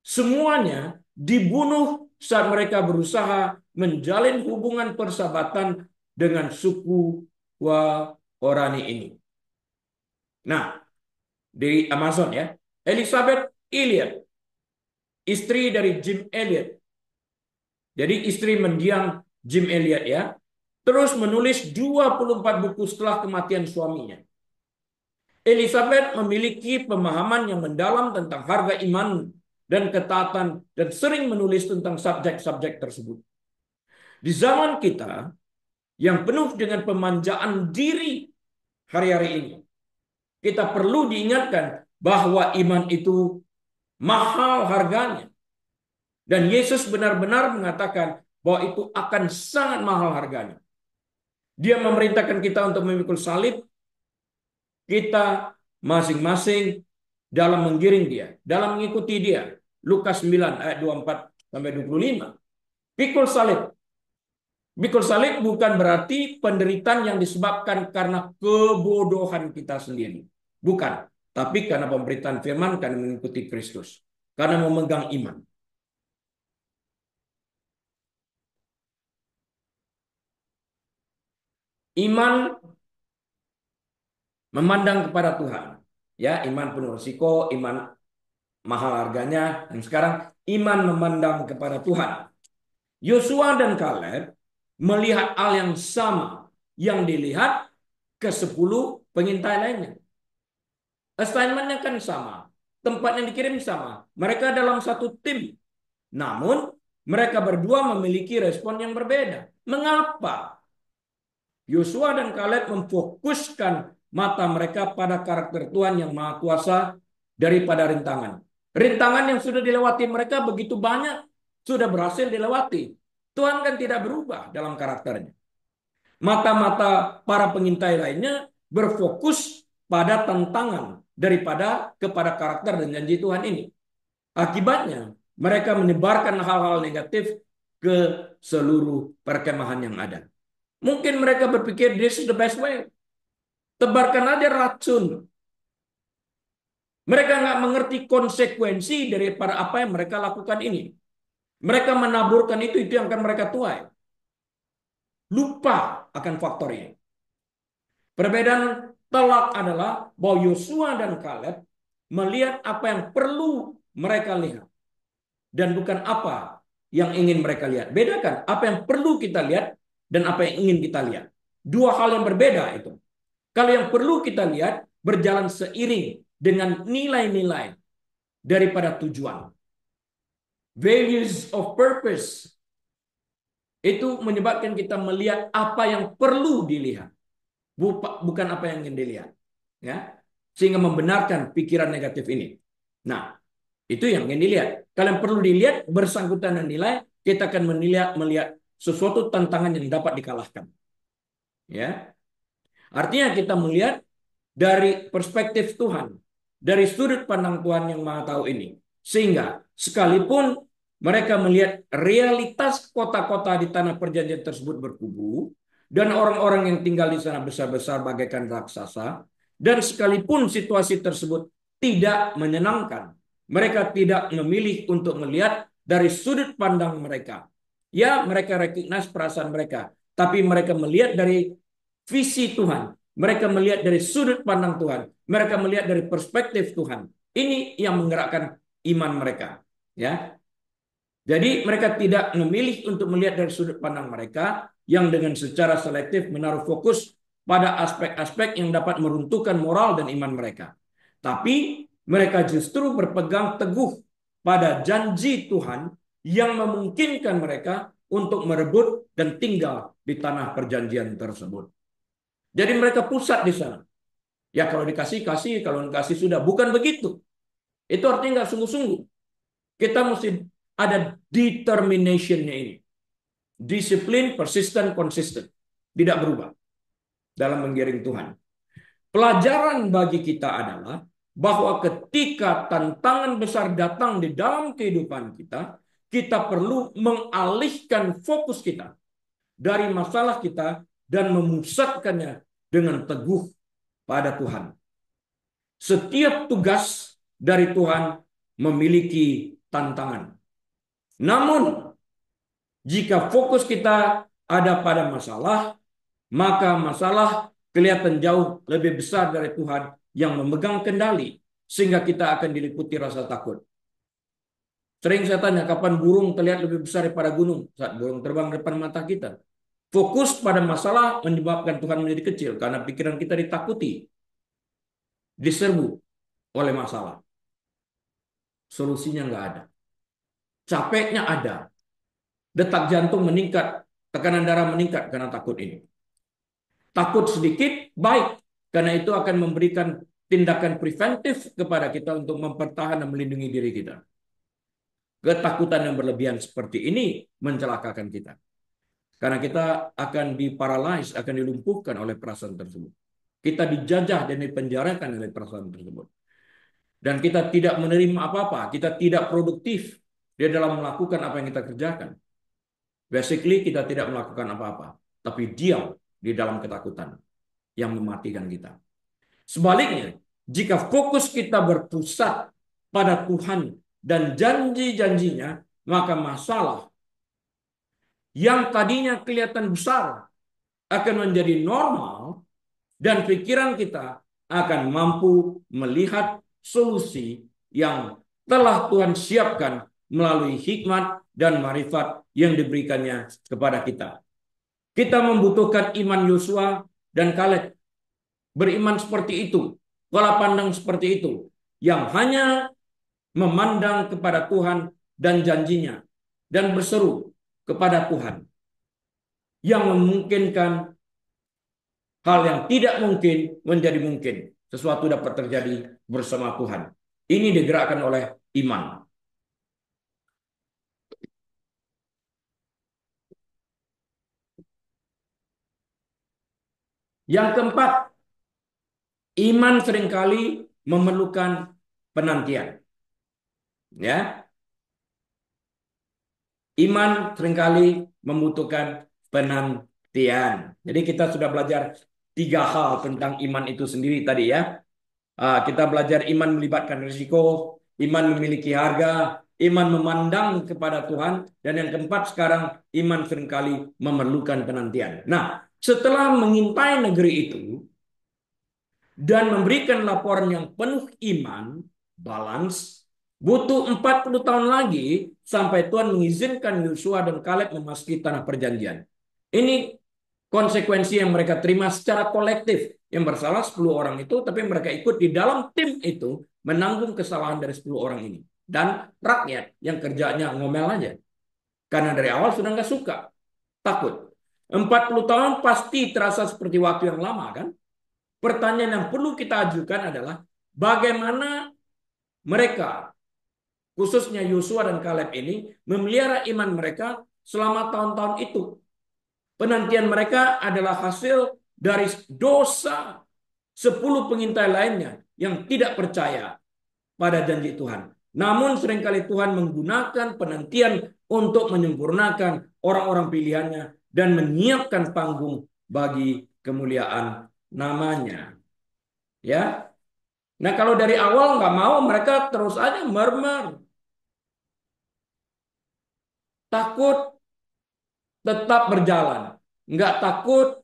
Semuanya dibunuh saat mereka berusaha menjalin hubungan persahabatan dengan suku Waorani ini. Nah, di Amazon ya, Elizabeth Elliot, istri dari Jim Elliot. Jadi istri mendiang Jim Elliot ya, terus menulis 24 buku setelah kematian suaminya. Elizabeth memiliki pemahaman yang mendalam tentang harga iman dan ketaatan dan sering menulis tentang subjek-subjek tersebut. Di zaman kita yang penuh dengan pemanjaan diri hari-hari ini, kita perlu diingatkan bahwa iman itu mahal harganya. Dan Yesus benar-benar mengatakan bahwa itu akan sangat mahal harganya. Dia memerintahkan kita untuk memikul salib, kita masing-masing dalam menggiring dia, dalam mengikuti dia. Lukas 9 ayat 24 sampai 25. Pikul salib. Pikul salib bukan berarti penderitaan yang disebabkan karena kebodohan kita sendiri. Bukan. Tapi karena pemberitaan firman, karena mengikuti Kristus. Karena memegang iman. Iman memandang kepada Tuhan. Ya, iman penuh risiko, iman mahal harganya. Dan sekarang iman memandang kepada Tuhan. Yosua dan Kaleb melihat hal yang sama yang dilihat ke-10 pengintai lainnya. Assignment-nya kan sama. Tempat yang dikirim sama. Mereka dalam satu tim. Namun, mereka berdua memiliki respon yang berbeda. Mengapa? Yosua dan Kaleb memfokuskan mata mereka pada karakter Tuhan yang Maha Kuasa daripada rintangan. Rintangan yang sudah dilewati mereka begitu banyak, sudah berhasil dilewati. Tuhan kan tidak berubah dalam karakternya. Mata-mata para pengintai lainnya berfokus pada tantangan daripada kepada karakter dan janji Tuhan ini. Akibatnya, mereka menyebarkan hal-hal negatif ke seluruh perkemahan yang ada. Mungkin mereka berpikir this is the best way. Tebarkan aja racun. Mereka nggak mengerti konsekuensi daripada apa yang mereka lakukan ini. Mereka menaburkan itu yang akan mereka tuai. Lupa akan faktor ini. Perbedaan telak adalah bahwa Yosua dan Kaleb melihat apa yang perlu mereka lihat. Dan bukan apa yang ingin mereka lihat. Bedakan apa yang perlu kita lihat dan apa yang ingin kita lihat. Dua hal yang berbeda itu. Kalau yang perlu kita lihat berjalan seiring dengan nilai-nilai daripada tujuan. Values of purpose itu menyebabkan kita melihat apa yang perlu dilihat, bukan apa yang ingin dilihat, ya, sehingga membenarkan pikiran negatif ini. Nah, Itu yang ingin dilihat. Kalian perlu dilihat bersangkutan dan nilai, kita akan melihat sesuatu tantangan yang dapat dikalahkan. Ya, artinya kita melihat dari perspektif Tuhan, dari sudut pandang Tuhan yang Maha Tahu ini. Sehingga sekalipun mereka melihat realitas kota-kota di tanah perjanjian tersebut berkubu, dan orang-orang yang tinggal di sana besar-besar bagaikan raksasa, dan sekalipun situasi tersebut tidak menyenangkan, mereka tidak memilih untuk melihat dari sudut pandang mereka. Ya, mereka recognize perasaan mereka, tapi mereka melihat dari visi Tuhan. Mereka melihat dari sudut pandang Tuhan. Mereka melihat dari perspektif Tuhan. Ini yang menggerakkan iman mereka. Ya, jadi mereka tidak memilih untuk melihat dari sudut pandang mereka yang dengan secara selektif menaruh fokus pada aspek-aspek yang dapat meruntuhkan moral dan iman mereka. Tapi mereka justru berpegang teguh pada janji Tuhan yang memungkinkan mereka untuk merebut dan tinggal di tanah perjanjian tersebut. Jadi mereka pusat di sana. Ya kalau dikasih, kasih. Kalau dikasih sudah. Bukan begitu. Itu artinya nggak sungguh-sungguh. Kita mesti ada determination-nya ini. Disiplin, persisten, konsisten. Tidak berubah dalam menggiring Tuhan. Pelajaran bagi kita adalah bahwa ketika tantangan besar datang di dalam kehidupan kita, kita perlu mengalihkan fokus kita dari masalah kita dan memusatkannya dengan teguh pada Tuhan. Setiap tugas dari Tuhan memiliki tantangan. Namun, jika fokus kita ada pada masalah, maka masalah kelihatan jauh lebih besar dari Tuhan yang memegang kendali, sehingga kita akan diliputi rasa takut. Sering saya tanya, kapan burung terlihat lebih besar daripada gunung? Saat burung terbang depan mata kita. Fokus pada masalah menyebabkan Tuhan menjadi kecil, karena pikiran kita ditakuti, diserbu oleh masalah. Solusinya nggak ada. Capeknya ada. Detak jantung meningkat, tekanan darah meningkat karena takut ini. Takut sedikit, baik. Karena itu akan memberikan tindakan preventif kepada kita untuk mempertahankan dan melindungi diri kita. Ketakutan yang berlebihan seperti ini mencelakakan kita. Karena kita akan diparalyze, akan dilumpuhkan oleh perasaan tersebut. Kita dijajah dan dipenjarakan oleh perasaan tersebut. Dan kita tidak menerima apa-apa, kita tidak produktif di dalam melakukan apa yang kita kerjakan. Basically kita tidak melakukan apa-apa, tapi diam di dalam ketakutan yang mematikan kita. Sebaliknya, jika fokus kita berpusat pada Tuhan dan janji-janjinya, maka masalah yang tadinya kelihatan besar akan menjadi normal dan pikiran kita akan mampu melihat solusi yang telah Tuhan siapkan melalui hikmat dan marifat yang diberikannya kepada kita. Kita membutuhkan iman Yosua dan Kaleb. Beriman seperti itu, pola pandang seperti itu, yang hanya memandang kepada Tuhan dan janjinya, dan berseru kepada Tuhan, yang memungkinkan hal yang tidak mungkin menjadi mungkin. Sesuatu dapat terjadi bersama Tuhan. Ini digerakkan oleh iman. Yang keempat, iman seringkali memerlukan penantian. Ya, iman seringkali membutuhkan penantian. Jadi kita sudah belajar 3 hal tentang iman itu sendiri tadi ya. Kita belajar iman melibatkan risiko, iman memiliki harga, iman memandang kepada Tuhan, dan yang keempat sekarang iman seringkali memerlukan penantian. Nah, setelah mengintai negeri itu dan memberikan laporan yang penuh iman, balance, butuh 40 tahun lagi sampai Tuhan mengizinkan Yosua dan Kaleb memasuki tanah perjanjian. Ini konsekuensi yang mereka terima secara kolektif. Yang bersalah 10 orang itu, tapi mereka ikut di dalam tim itu menanggung kesalahan dari 10 orang ini. Dan rakyat yang kerjanya ngomel aja. Karena dari awal sudah nggak suka, takut. 40 tahun pasti terasa seperti waktu yang lama kan? Pertanyaan yang perlu kita ajukan adalah bagaimana mereka khususnya Yosua dan Kaleb ini, memelihara iman mereka selama tahun-tahun itu. Penantian mereka adalah hasil dari dosa 10 pengintai lainnya yang tidak percaya pada janji Tuhan. Namun seringkali Tuhan menggunakan penantian untuk menyempurnakan orang-orang pilihannya dan menyiapkan panggung bagi kemuliaan namanya. Ya, nah kalau dari awal nggak mau, mereka terus aja murmur, takut tetap berjalan, nggak takut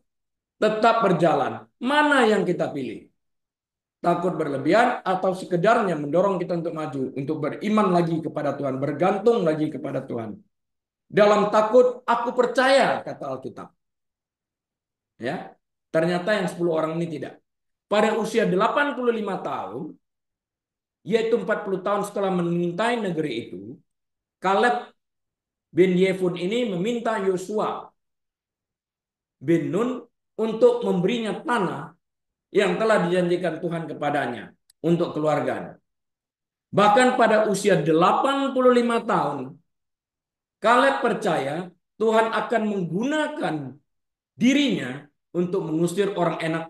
tetap berjalan. Mana yang kita pilih? Takut berlebihan atau sekedarnya mendorong kita untuk maju, untuk beriman lagi kepada Tuhan, bergantung lagi kepada Tuhan. Dalam takut, aku percaya, kata Alkitab. Ya, ternyata yang 10 orang ini tidak. Pada usia 85 tahun, yaitu 40 tahun setelah mengintai negeri itu, Kaleb bin Yefun ini meminta Yosua bin Nun untuk memberinya tanah yang telah dijanjikan Tuhan kepadanya untuk keluarganya. Bahkan pada usia 85 tahun, Kaleb percaya Tuhan akan menggunakan dirinya untuk mengusir orang enak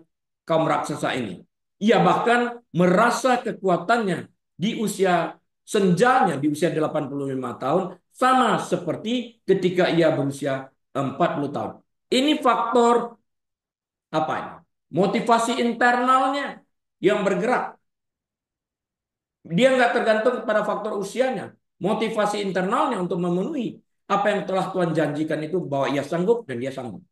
kaum raksasa ini. Ia bahkan merasa kekuatannya di usia senjanya, di usia 85 tahun, sama seperti ketika ia berusia 40 tahun. Ini faktor apa ini? Motivasi internalnya yang bergerak. Dia nggak tergantung pada faktor usianya. Motivasi internalnya untuk memenuhi apa yang telah Tuhan janjikan itu bahwa ia sanggup dan dia sanggup.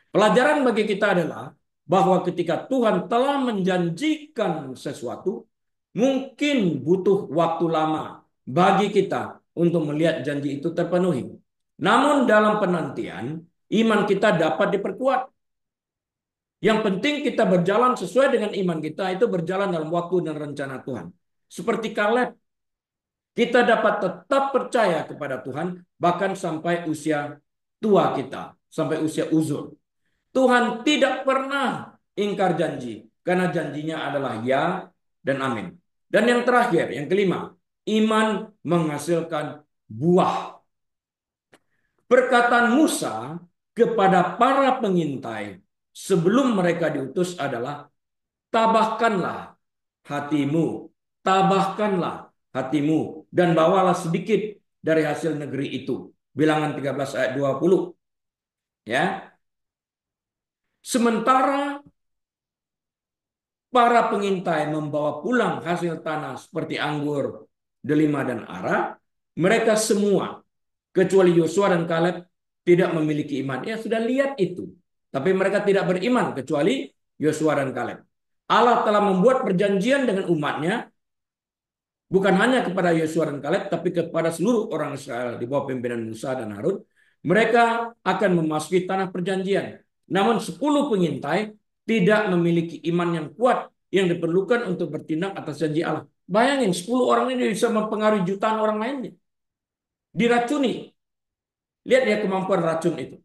Pelajaran bagi kita adalah bahwa ketika Tuhan telah menjanjikan sesuatu, mungkin butuh waktu lama bagi kita untuk melihat janji itu terpenuhi. Namun dalam penantian, iman kita dapat diperkuat. Yang penting kita berjalan sesuai dengan iman kita, itu berjalan dalam waktu dan rencana Tuhan. Seperti Kaleb, kita dapat tetap percaya kepada Tuhan bahkan sampai usia tua kita, sampai usia uzur. Tuhan tidak pernah ingkar janji karena janjinya adalah ya dan amin. Dan yang terakhir, yang kelima, iman menghasilkan buah. Perkataan Musa kepada para pengintai sebelum mereka diutus adalah tabahkanlah hatimu, tabahkanlah hatimu dan bawalah sedikit dari hasil negeri itu. Bilangan 13 ayat 20. Ya. Sementara para pengintai membawa pulang hasil tanah seperti anggur, delima dan ara, mereka semua kecuali Yosua dan Kaleb tidak memiliki iman. Ya sudah lihat itu. Tapi mereka tidak beriman kecuali Yosua dan Kaleb. Allah telah membuat perjanjian dengan umatnya bukan hanya kepada Yosua dan Kaleb tapi kepada seluruh orang Israel di bawah pimpinan Musa dan Harun. Mereka akan memasuki tanah perjanjian. Namun 10 pengintai tidak memiliki iman yang kuat yang diperlukan untuk bertindak atas janji Allah. Bayangin 10 orang ini bisa mempengaruhi jutaan orang lainnya. Diracuni. Lihat ya kemampuan racun itu.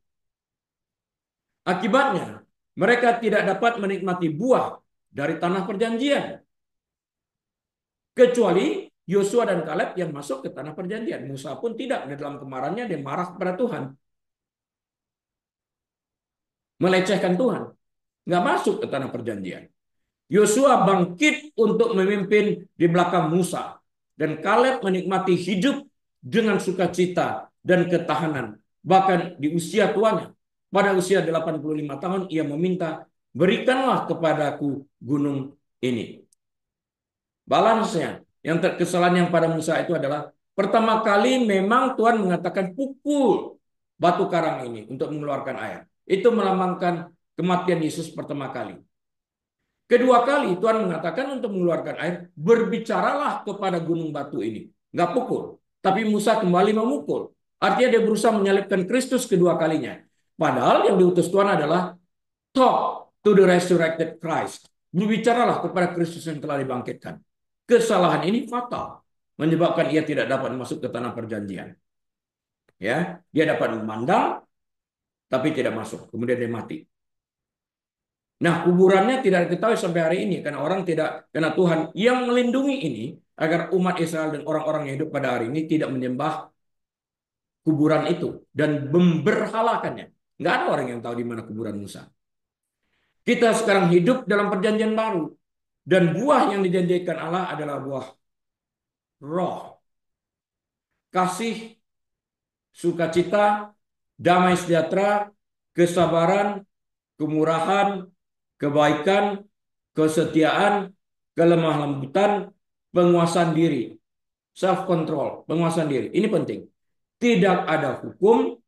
Akibatnya, mereka tidak dapat menikmati buah dari tanah perjanjian. Kecuali Yosua dan Kaleb yang masuk ke tanah perjanjian. Musa pun tidak. Di dalam kemarahannya dia marah kepada Tuhan. Melecehkan Tuhan. Nggak masuk ke tanah perjanjian. Yosua bangkit untuk memimpin di belakang Musa. Dan Kaleb menikmati hidup dengan sukacita dan ketahanan. Bahkan di usia tuanya. Pada usia 85 tahun ia meminta, berikanlah kepadaku gunung ini. Balansnya, kesalahan yang pada Musa itu adalah, pertama kali memang Tuhan mengatakan pukul batu karang ini untuk mengeluarkan air. Itu melambangkan kematian Yesus pertama kali. Kedua kali Tuhan mengatakan untuk mengeluarkan air, berbicaralah kepada gunung batu ini. Nggak pukul. Tapi Musa kembali memukul. Artinya dia berusaha menyalibkan Kristus kedua kalinya. Padahal yang diutus Tuhan adalah talk to the resurrected Christ. Berbicaralah kepada Kristus yang telah dibangkitkan. Kesalahan ini fatal. Menyebabkan ia tidak dapat masuk ke tanah perjanjian. Ya, dia dapat memandang, tapi tidak masuk. Kemudian dia mati. Nah, kuburannya tidak diketahui sampai hari ini karena orang tidak, karena Tuhan yang melindungi ini agar umat Israel dan orang-orang yang hidup pada hari ini tidak menyembah kuburan itu dan memberhalakannya. Nggak ada orang yang tahu di mana kuburan Musa. Kita sekarang hidup dalam perjanjian baru. Dan buah yang dijanjikan Allah adalah buah roh. Kasih, sukacita, damai sejahtera, kesabaran, kemurahan, kebaikan, kesetiaan, kelemah lembutan, penguasaan diri, self control, penguasaan diri. Ini penting. Tidak ada hukum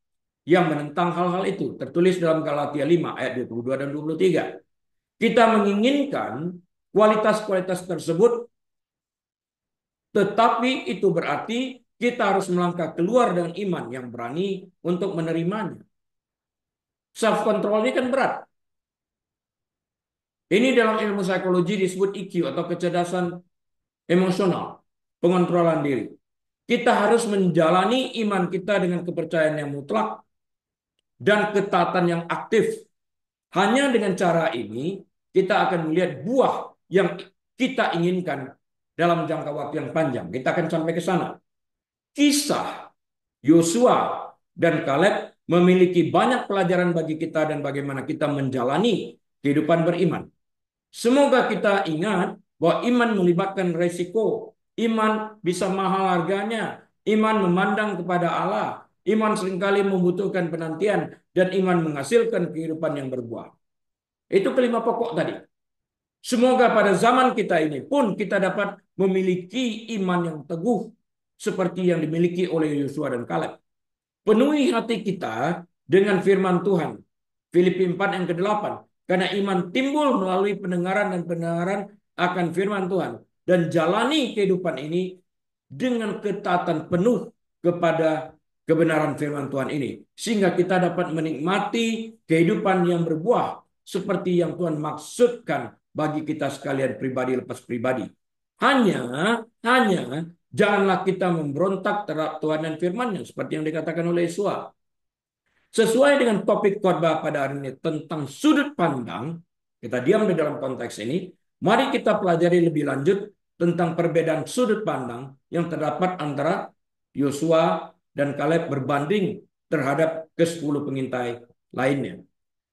yang menentang hal-hal itu. Tertulis dalam Galatia 5 ayat 22 dan 23. Kita menginginkan kualitas-kualitas tersebut, tetapi itu berarti kita harus melangkah keluar dengan iman yang berani untuk menerimanya. Self control ini kan berat. Ini dalam ilmu psikologi disebut EQ atau kecerdasan emosional, pengontrolan diri. Kita harus menjalani iman kita dengan kepercayaan yang mutlak dan ketaatan yang aktif. Hanya dengan cara ini kita akan melihat buah yang kita inginkan dalam jangka waktu yang panjang. Kita akan sampai ke sana. Kisah Yosua dan Kaleb memiliki banyak pelajaran bagi kita dan bagaimana kita menjalani kehidupan beriman. Semoga kita ingat bahwa iman melibatkan resiko. Iman bisa mahal harganya. Iman memandang kepada Allah. Iman seringkali membutuhkan penantian. Dan iman menghasilkan kehidupan yang berbuah. Itu kelima pokok tadi. Semoga pada zaman kita ini pun kita dapat memiliki iman yang teguh seperti yang dimiliki oleh Yosua dan Kaleb. Penuhi hati kita dengan firman Tuhan. Filipi 4 yang ke-8. Karena iman timbul melalui pendengaran dan pendengaran akan firman Tuhan. Dan jalani kehidupan ini dengan ketaatan penuh kepada kebenaran firman Tuhan ini. Sehingga kita dapat menikmati kehidupan yang berbuah seperti yang Tuhan maksudkan bagi kita sekalian pribadi lepas pribadi. Hanya janganlah kita memberontak terhadap Tuhan dan firman-Nya seperti yang dikatakan oleh Yesua. Sesuai dengan topik khotbah pada hari ini tentang sudut pandang, kita diam di dalam konteks ini, mari kita pelajari lebih lanjut tentang perbedaan sudut pandang yang terdapat antara Yosua dan Kaleb berbanding terhadap ke-10 pengintai lainnya.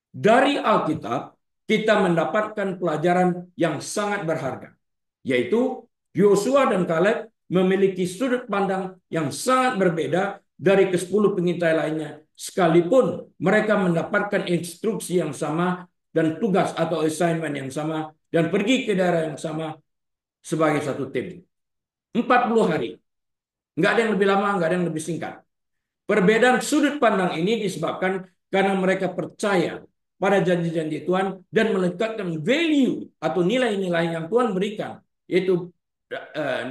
Dari Alkitab, kita mendapatkan pelajaran yang sangat berharga, yaitu Yosua dan Kaleb memiliki sudut pandang yang sangat berbeda dari ke-10 pengintai lainnya, sekalipun mereka mendapatkan instruksi yang sama dan tugas atau assignment yang sama dan pergi ke daerah yang sama sebagai satu tim. 40 hari. Nggak ada yang lebih lama, nggak ada yang lebih singkat. Perbedaan sudut pandang ini disebabkan karena mereka percaya pada janji-janji Tuhan dan melekatkan value atau nilai-nilai yang Tuhan berikan, yaitu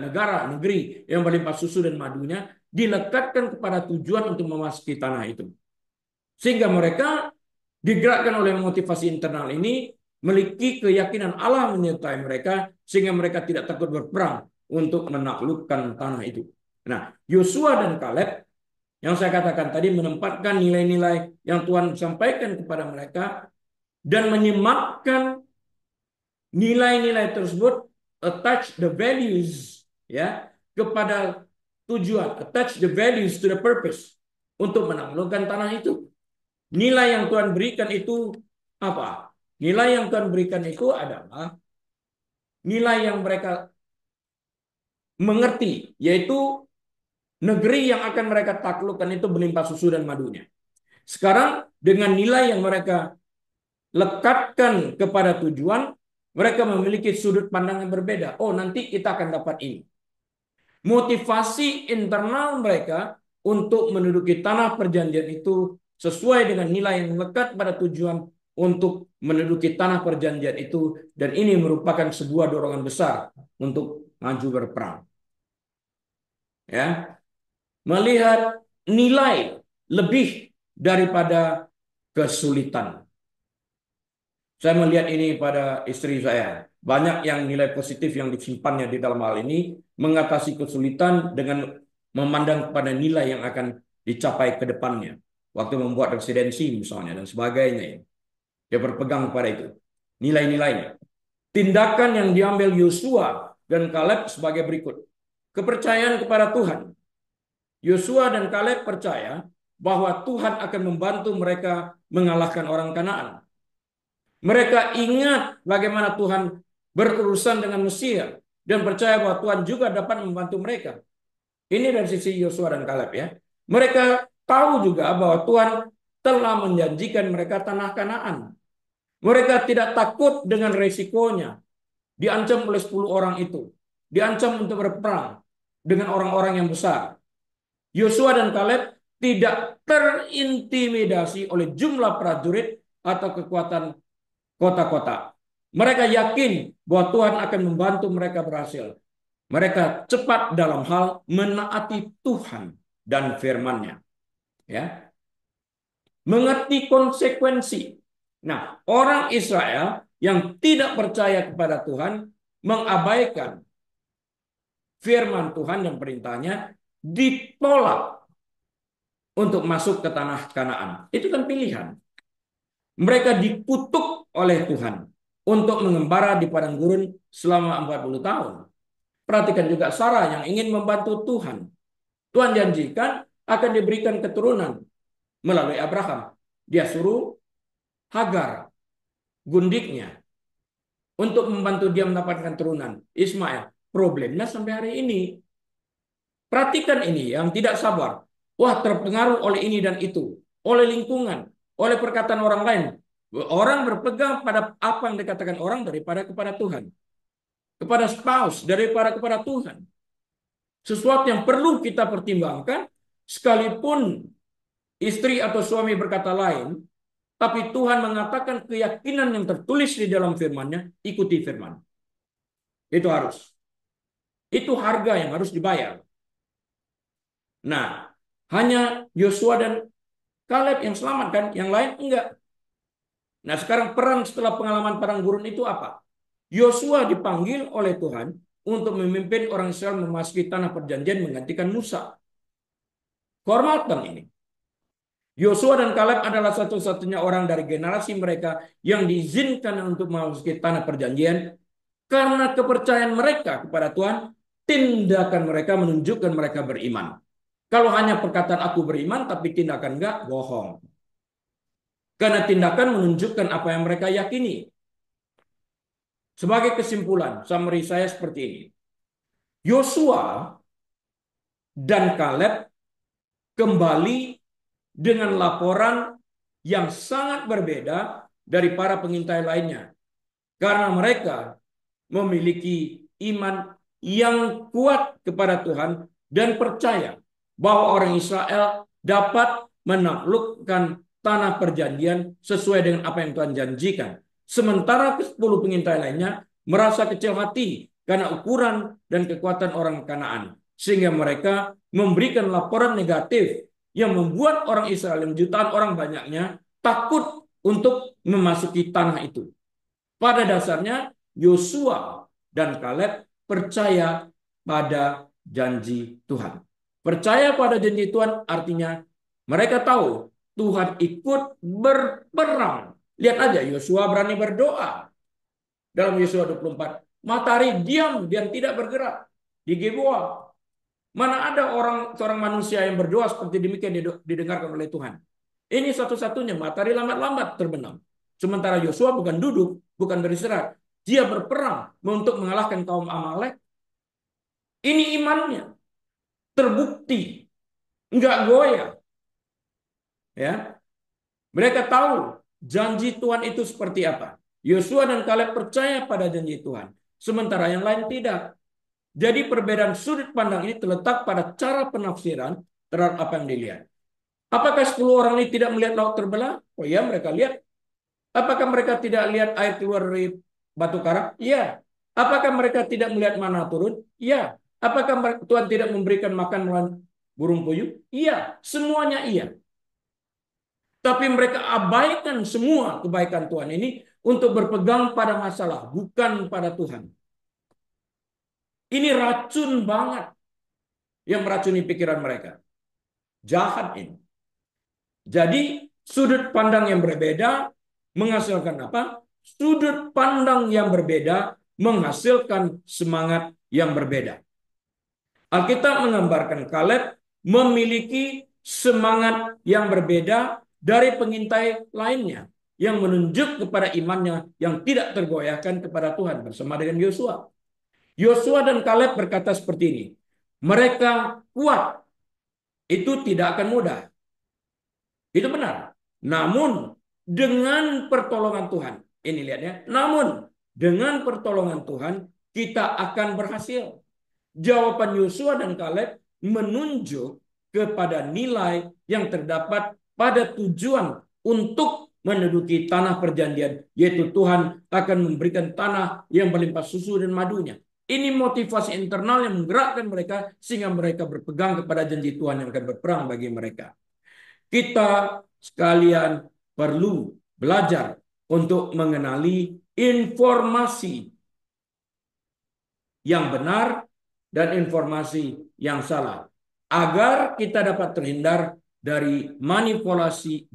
negara, negeri yang berlimpah susu dan madunya, dilekatkan kepada tujuan untuk memasuki tanah itu. Sehingga mereka digerakkan oleh motivasi internal ini, memiliki keyakinan Allah menyertai mereka, sehingga mereka tidak takut berperang untuk menaklukkan tanah itu. Nah, Yosua dan Kaleb yang saya katakan tadi menempatkan nilai-nilai yang Tuhan sampaikan kepada mereka dan menyematkan nilai-nilai tersebut, attach the values ya kepada tujuan, attach the values to the purpose untuk menaklukkan tanah itu. Nilai yang Tuhan berikan itu apa? Nilai yang Tuhan berikan itu adalah nilai yang mereka mengerti, yaitu negeri yang akan mereka taklukkan itu berlimpah susu dan madunya. Sekarang dengan nilai yang mereka lekatkan kepada tujuan, mereka memiliki sudut pandang yang berbeda. Oh, nanti kita akan dapat ini. Motivasi internal mereka untuk menduduki tanah perjanjian itu sesuai dengan nilai yang melekat pada tujuan untuk menduduki tanah perjanjian itu, dan ini merupakan sebuah dorongan besar untuk maju berperang. Ya, melihat nilai lebih daripada kesulitan. Saya melihat ini pada istri saya. Banyak yang nilai positif yang disimpannya di dalam hal ini, mengatasi kesulitan dengan memandang pada nilai yang akan dicapai ke depannya. Waktu membuat residensi misalnya dan sebagainya. Dia berpegang pada itu. Nilai-nilainya. Tindakan yang diambil Yosua dan Kaleb sebagai berikut. kepercayaan kepada Tuhan. Yosua dan Kaleb percaya bahwa Tuhan akan membantu mereka mengalahkan orang Kanaan. Mereka ingat bagaimana Tuhan berurusan dengan Mesir dan percaya bahwa Tuhan juga dapat membantu mereka. Ini dari sisi Yosua dan Kaleb ya. Mereka tahu juga bahwa Tuhan telah menjanjikan mereka tanah Kanaan. Mereka tidak takut dengan resikonya. Diancam oleh 10 orang itu. Diancam untuk berperang dengan orang-orang yang besar. Yosua dan Kaleb tidak terintimidasi oleh jumlah prajurit atau kekuatan kota-kota. Mereka yakin bahwa Tuhan akan membantu mereka berhasil. Mereka cepat dalam hal menaati Tuhan dan firman-Nya. Ya. Mengerti konsekuensi. Nah, orang Israel yang tidak percaya kepada Tuhan mengabaikan firman Tuhan dan perintahnya, ditolak untuk masuk ke tanah Kanaan. Itu kan pilihan. Mereka dikutuk oleh Tuhan untuk mengembara di padang gurun selama 40 tahun. Perhatikan juga Sarah yang ingin membantu Tuhan. Tuhan janjikan akan diberikan keturunan melalui Abraham. Dia suruh Hagar, gundiknya, untuk membantu dia mendapatkan keturunan Ismail. Problemnya sampai hari ini. Perhatikan ini yang tidak sabar. Wah, terpengaruh oleh ini dan itu. Oleh lingkungan, oleh perkataan orang lain. Orang berpegang pada apa yang dikatakan orang daripada kepada Tuhan. Kepada spouse daripada kepada Tuhan. Sesuatu yang perlu kita pertimbangkan, sekalipun istri atau suami berkata lain, tapi Tuhan mengatakan keyakinan yang tertulis di dalam firman-Nya, ikuti firman. Itu harus. Itu harga yang harus dibayar. Nah, hanya Yosua dan Kaleb yang selamat kan, yang lain enggak. Nah, sekarang peran setelah pengalaman padang gurun itu apa? Yosua dipanggil oleh Tuhan untuk memimpin orang Israel memasuki tanah perjanjian menggantikan Musa. Kehormatan ini. Yosua dan Kaleb adalah satu-satunya orang dari generasi mereka yang diizinkan untuk memasuki tanah perjanjian karena kepercayaan mereka kepada Tuhan, tindakan mereka menunjukkan mereka beriman. Kalau hanya perkataan aku beriman tapi tindakan enggak, bohong. Karena tindakan menunjukkan apa yang mereka yakini. Sebagai kesimpulan, summary saya seperti ini. Yosua dan Kaleb kembali dengan laporan yang sangat berbeda dari para pengintai lainnya. Karena mereka memiliki iman yang kuat kepada Tuhan dan percaya bahwa orang Israel dapat menaklukkan tanah perjanjian sesuai dengan apa yang Tuhan janjikan. Sementara ke-10 pengintai lainnya merasa kecil hati karena ukuran dan kekuatan orang Kanaan. Sehingga mereka memberikan laporan negatif yang membuat orang Israel yang jutaan orang banyaknya takut untuk memasuki tanah itu. Pada dasarnya Yosua dan Kaleb percaya pada janji Tuhan. Percaya pada janji Tuhan artinya mereka tahu Tuhan ikut berperang. Lihat aja Yosua berani berdoa. Dalam Yosua 24, matahari diam dan tidak bergerak di Gilboa. Mana ada seorang manusia yang berdoa seperti demikian didengarkan oleh Tuhan. Ini satu-satunya matahari lambat-lambat terbenam. Sementara Yosua bukan duduk, bukan beristirahat. Dia berperang untuk mengalahkan kaum Amalek. Ini imannya. Terbukti. Enggak goyah. Ya. Mereka tahu janji Tuhan itu seperti apa. Yosua dan Kaleb percaya pada janji Tuhan. Sementara yang lain tidak. Jadi perbedaan sudut pandang ini terletak pada cara penafsiran terhadap apa yang dilihat. Apakah 10 orang ini tidak melihat laut terbelah? Oh iya, mereka lihat. Apakah mereka tidak lihat air keluar dari batu karang? Iya. Apakah mereka tidak melihat mana turun? Iya. Apakah Tuhan tidak memberikan makan burung puyuh? Iya. Semuanya iya. Tapi mereka abaikan semua kebaikan Tuhan ini untuk berpegang pada masalah, bukan pada Tuhan. Ini racun banget yang meracuni pikiran mereka. Jahat ini. Jadi sudut pandang yang berbeda menghasilkan apa? Sudut pandang yang berbeda menghasilkan semangat yang berbeda. Alkitab menggambarkan Kaleb memiliki semangat yang berbeda dari pengintai lainnya yang menunjuk kepada imannya yang tidak tergoyahkan kepada Tuhan bersama dengan Yosua. Yosua dan Kaleb berkata seperti ini, mereka kuat, itu tidak akan mudah. Itu benar. Namun dengan pertolongan Tuhan, ini lihatnya, namun dengan pertolongan Tuhan kita akan berhasil. Jawaban Yosua dan Kaleb menunjuk kepada nilai yang terdapat pada tujuan untuk menduduki tanah perjanjian, yaitu Tuhan akan memberikan tanah yang berlimpah susu dan madunya. Ini motivasi internal yang menggerakkan mereka sehingga mereka berpegang kepada janji Tuhan yang akan berperang bagi mereka. Kita sekalian perlu belajar untuk mengenali informasi yang benar dan informasi yang salah agar kita dapat terhindar dari manipulasi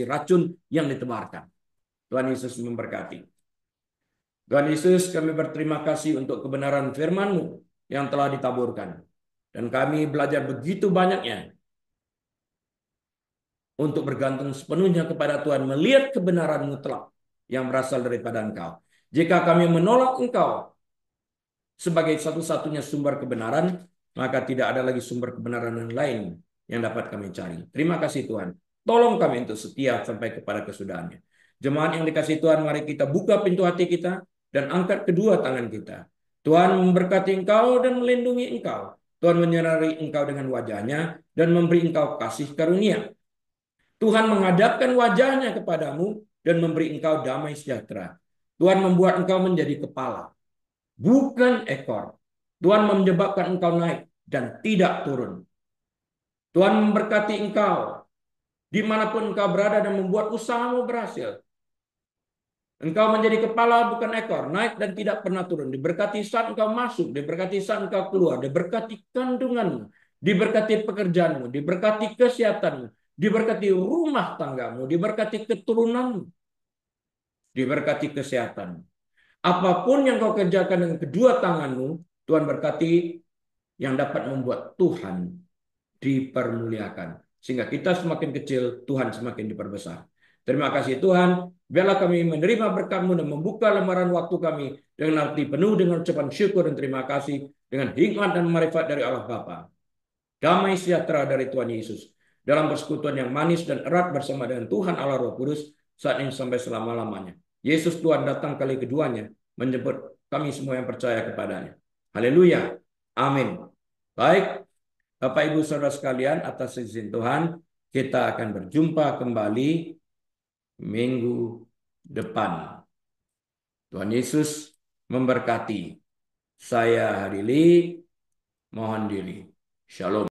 racun yang ditebarkan. Tuhan Yesus memberkati. Tuhan Yesus, kami berterima kasih untuk kebenaran firman-Mu yang telah ditaburkan. Dan kami belajar begitu banyaknya untuk bergantung sepenuhnya kepada Tuhan, melihat kebenaran mutlak yang berasal daripada Engkau. Jika kami menolak Engkau sebagai satu-satunya sumber kebenaran, maka tidak ada lagi sumber kebenaran yang lain yang dapat kami cari. Terima kasih Tuhan. Tolong kami untuk setia sampai kepada kesudahannya. Jemaat yang dikasih Tuhan, mari kita buka pintu hati kita dan angkat kedua tangan kita. Tuhan memberkati engkau dan melindungi engkau. Tuhan menyinari engkau dengan wajahnya dan memberi engkau kasih karunia. Tuhan menghadapkan wajahnya kepadamu dan memberi engkau damai sejahtera. Tuhan membuat engkau menjadi kepala, bukan ekor. Tuhan menyebabkan engkau naik dan tidak turun. Tuhan memberkati engkau dimanapun engkau berada dan membuat usahamu berhasil. Engkau menjadi kepala bukan ekor, naik dan tidak pernah turun. Diberkati saat engkau masuk, diberkati saat engkau keluar, diberkati kandunganmu, diberkati pekerjaanmu, diberkati kesehatanmu, diberkati rumah tanggamu, diberkati keturunanmu, diberkati kesehatan. Apapun yang kau kerjakan dengan kedua tanganmu, Tuhan berkati yang dapat membuat Tuhan dipermuliakan. Sehingga kita semakin kecil, Tuhan semakin diperbesar. Terima kasih Tuhan. Biarlah kami menerima berkat-Mu dan membuka lembaran waktu kami dengan arti penuh dengan ucapan syukur dan terima kasih dengan hikmat dan marifat dari Allah Bapa. Damai sejahtera dari Tuhan Yesus dalam persekutuan yang manis dan erat bersama dengan Tuhan Allah Roh Kudus saat ini sampai selama-lamanya. Yesus Tuhan datang kali keduanya menjemput kami semua yang percaya kepadanya. Haleluya. Amin. Baik, Bapak Ibu Saudara sekalian, atas izin Tuhan, kita akan berjumpa kembali minggu depan. Tuhan Yesus memberkati. Saya Hadili, mohon diri. Shalom.